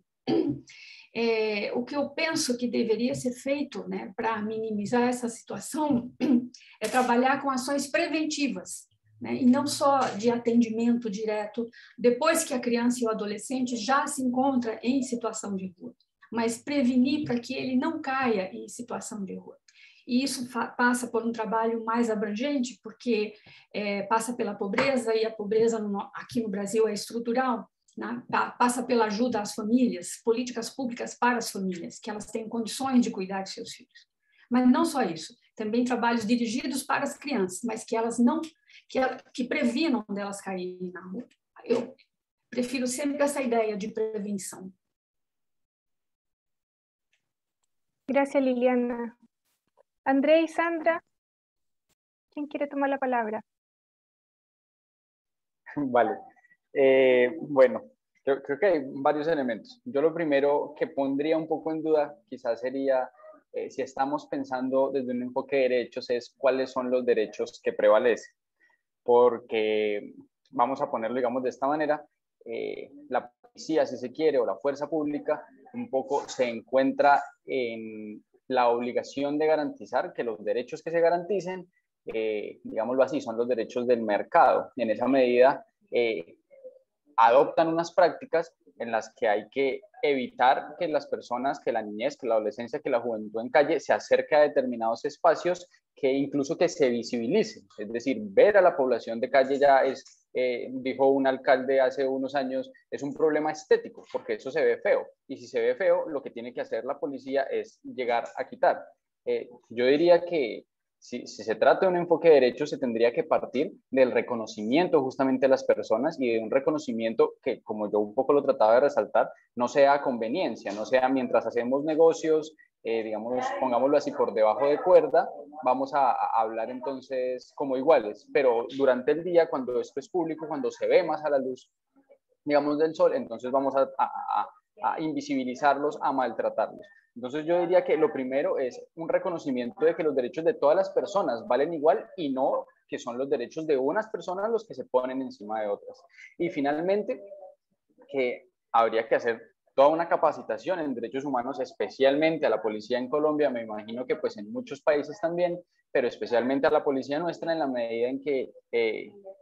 O que eu penso que deveria ser feito, né, para minimizar essa situação é trabalhar com ações preventivas, né, e não só de atendimento direto depois que a criança e o adolescente já se encontra em situação de rua, mas prevenir para que ele não caia em situação de rua. E isso passa por um trabalho mais abrangente, porque passa pela pobreza, e a pobreza aqui no Brasil é estrutural, né? Passa pela ajuda às famílias, políticas públicas para as famílias, que elas tenham condições de cuidar de seus filhos. Mas não só isso, também trabalhos dirigidos para as crianças, mas que elas não, que previnam delas caírem na rua. Eu prefiro sempre essa ideia de prevenção. Gracias, Liliana. André y Sandra, ¿quién quiere tomar la palabra? Vale. Bueno, creo que hay varios elementos. Yo lo primero que pondría un poco en duda quizás sería, si estamos pensando desde un enfoque de derechos, es cuáles son los derechos que prevalecen. Porque, vamos a ponerlo, digamos, de esta manera, la policía, si se quiere, o la fuerza pública, un poco se encuentra en la obligación de garantizar que los derechos que se garanticen, digámoslo así, son los derechos del mercado. En esa medida, adoptan unas prácticas en las que hay que evitar que las personas, que la niñez, que la adolescencia, que la juventud en calle se acerque a determinados espacios, que incluso que se visibilicen. Es decir, ver a la población de calle ya es, dijo un alcalde hace unos años, es un problema estético, porque eso se ve feo. Y si se ve feo, lo que tiene que hacer la policía es llegar a quitar. Yo diría que si se trata de un enfoque de derechos, se tendría que partir del reconocimiento justamente de las personas y de un reconocimiento que, como yo un poco lo trataba de resaltar, no sea a conveniencia, no sea mientras hacemos negocios, digamos, pongámoslo así, por debajo de cuerda, vamos a hablar entonces como iguales, pero durante el día, cuando esto es público, cuando se ve más a la luz, digamos, del sol, entonces vamos a invisibilizarlos, a maltratarlos. Entonces yo diría que lo primero es un reconocimiento de que los derechos de todas las personas valen igual y no que son los derechos de unas personas los que se ponen encima de otras. Y finalmente, que habría que hacer toda una capacitación en derechos humanos, especialmente a la policía en Colombia, me imagino que pues en muchos países también, pero especialmente a la policía nuestra en la medida en que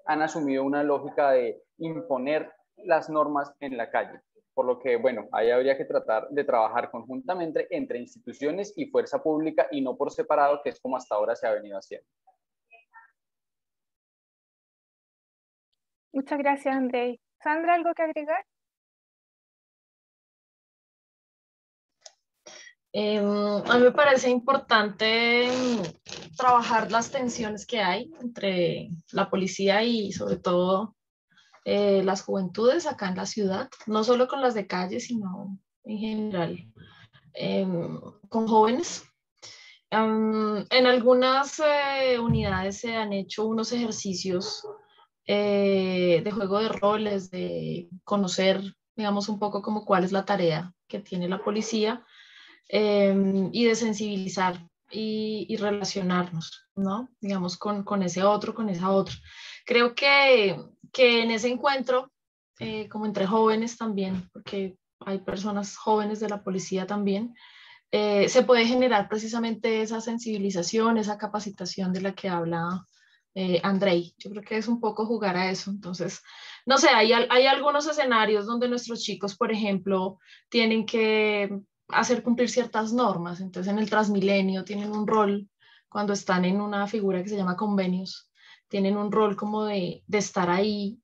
han asumido una lógica de imponer las normas en la calle. Por lo que, bueno, ahí habría que tratar de trabajar conjuntamente entre instituciones y fuerza pública y no por separado, que es como hasta ahora se ha venido haciendo. Muchas gracias, André. Sandra, ¿algo que agregar? A mí me parece importante trabajar las tensiones que hay entre la policía y sobre todo las juventudes acá en la ciudad, no solo con las de calle, sino en general con jóvenes, En algunas unidades se han hecho unos ejercicios de juego de roles, de conocer, digamos, un poco como cuál es la tarea que tiene la policía y de sensibilizar y relacionarnos, ¿no? Digamos, con ese otro, con esa otra. Creo que en ese encuentro, como entre jóvenes también, porque hay personas jóvenes de la policía también, se puede generar precisamente esa sensibilización, esa capacitación de la que habla Andrei. Yo creo que es un poco jugar a eso. Entonces, no sé, hay algunos escenarios donde nuestros chicos, por ejemplo, tienen que hacer cumplir ciertas normas. Entonces, en el Transmilenio tienen un rol, cuando están en una figura que se llama convenios, tienen un rol como de estar ahí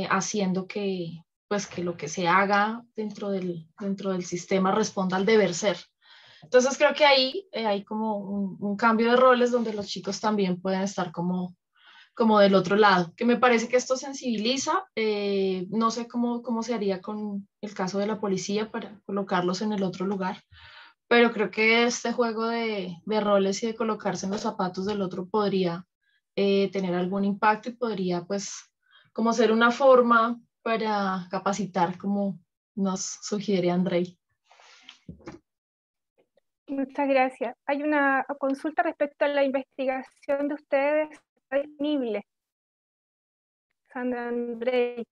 haciendo que, pues, que lo que se haga dentro del sistema responda al deber ser. Entonces creo que ahí hay como un cambio de roles donde los chicos también pueden estar como del otro lado, que me parece que esto sensibiliza. No sé cómo se haría con el caso de la policía para colocarlos en el otro lugar, pero creo que este juego de roles y de colocarse en los zapatos del otro podría tener algún impacto y podría pues como ser una forma para capacitar, como nos sugiere Andrei. Muchas gracias. Hay una consulta respecto a la investigación de ustedes. ¿Está disponible? Sandra, Andrei.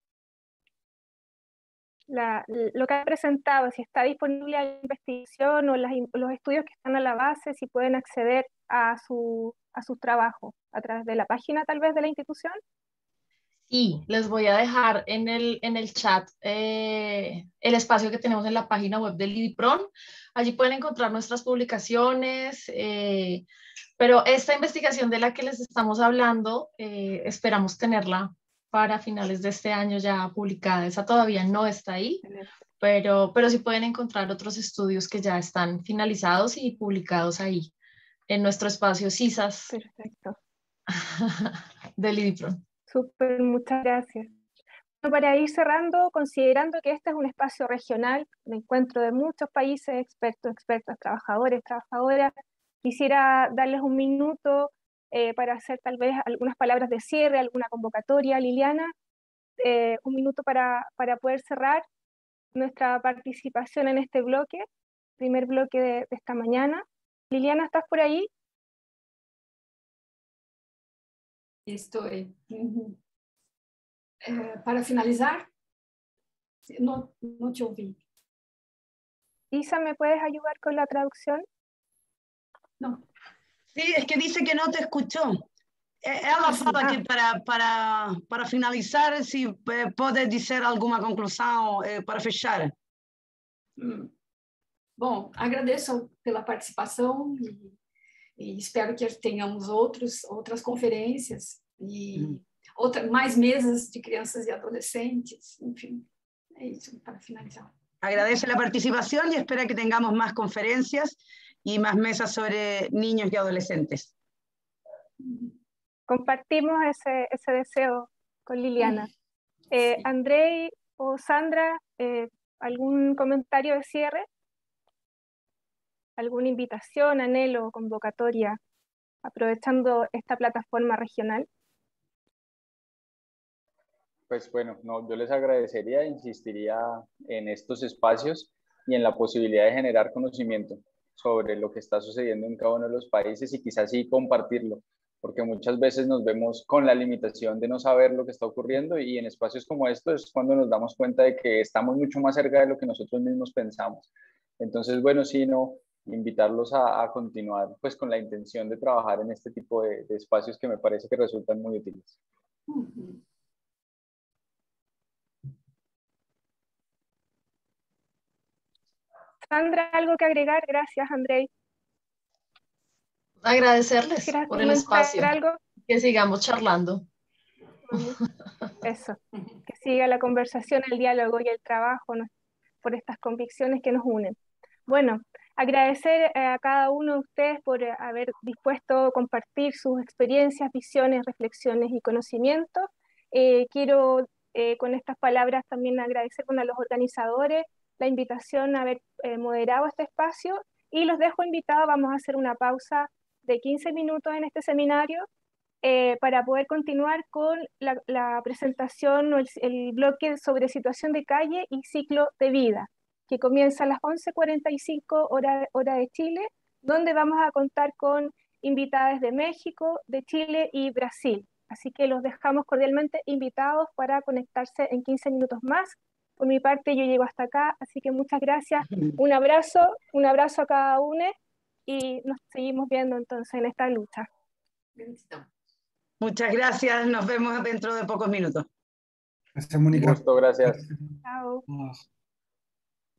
Lo que ha presentado, si está disponible la investigación o los estudios que están a la base, si pueden acceder a sus trabajos a través de la página tal vez de la institución. Sí, les voy a dejar en el chat el espacio que tenemos en la página web del IDIPRON. Allí pueden encontrar nuestras publicaciones, pero esta investigación de la que les estamos hablando, esperamos tenerla para finales de este año ya publicada. Esa todavía no está ahí, pero sí pueden encontrar otros estudios que ya están finalizados y publicados ahí en nuestro espacio CISAS. Perfecto. Del IDIPRON. Súper, muchas gracias. Bueno, para ir cerrando, considerando que este es un espacio regional, un encuentro de muchos países, expertos, expertas, trabajadores, trabajadoras, quisiera darles un minuto para hacer tal vez algunas palabras de cierre, alguna convocatoria. Liliana, un minuto para poder cerrar nuestra participación en este bloque, primer bloque de esta mañana. Liliana, ¿estás por ahí? Estoy. Para finalizar, no te oí. Isa, ¿me puedes ayudar con la traducción? No. Sí, es que dice que no te escuchó. Ela fala que para finalizar, se pode dizer alguma conclusão para fechar. Bom, agradeço pela participação e espero que tenhamos outras conferências e mais mesas de crianças e adolescentes, enfim, é isso para finalizar. Agradece la participación y espera que tengamos más conferencias y más mesas sobre niños y adolescentes. Compartimos ese deseo con Liliana. Andrei o Sandra, ¿algún comentario de cierre? ¿Alguna invitación, anhelo, convocatoria, aprovechando esta plataforma regional? Pues bueno, no, yo les agradecería, insistiría en estos espacios y en la posibilidad de generar conocimiento sobre lo que está sucediendo en cada uno de los países y quizás sí compartirlo, porque muchas veces nos vemos con la limitación de no saber lo que está ocurriendo y en espacios como estos es cuando nos damos cuenta de que estamos mucho más cerca de lo que nosotros mismos pensamos. Entonces, bueno, sí, no, invitarlos a continuar pues con la intención de trabajar en este tipo de espacios que me parece que resultan muy útiles. Sandra, ¿algo que agregar? Gracias, Andrei. Agradecerles por el espacio, algo? que sigamos charlando. Eso, que siga la conversación, el diálogo y el trabajo por estas convicciones que nos unen. Bueno, agradecer a cada uno de ustedes por haber dispuesto a compartir sus experiencias, visiones, reflexiones y conocimientos. Quiero con estas palabras también agradecer a los organizadores la invitación a haber moderado este espacio y los dejo invitados. Vamos a hacer una pausa de 15 minutos en este seminario para poder continuar con la presentación o el bloque sobre situación de calle y ciclo de vida, que comienza a las 11:45 hora de Chile, donde vamos a contar con invitadas de México, de Chile y Brasil. Así que los dejamos cordialmente invitados para conectarse en 15 minutos más. Por mi parte yo llego hasta acá, así que muchas gracias. Un abrazo a cada uno y nos seguimos viendo entonces en esta lucha. Muchas gracias, nos vemos dentro de pocos minutos. Gracias, Mónica. Gusto, gracias. Chao.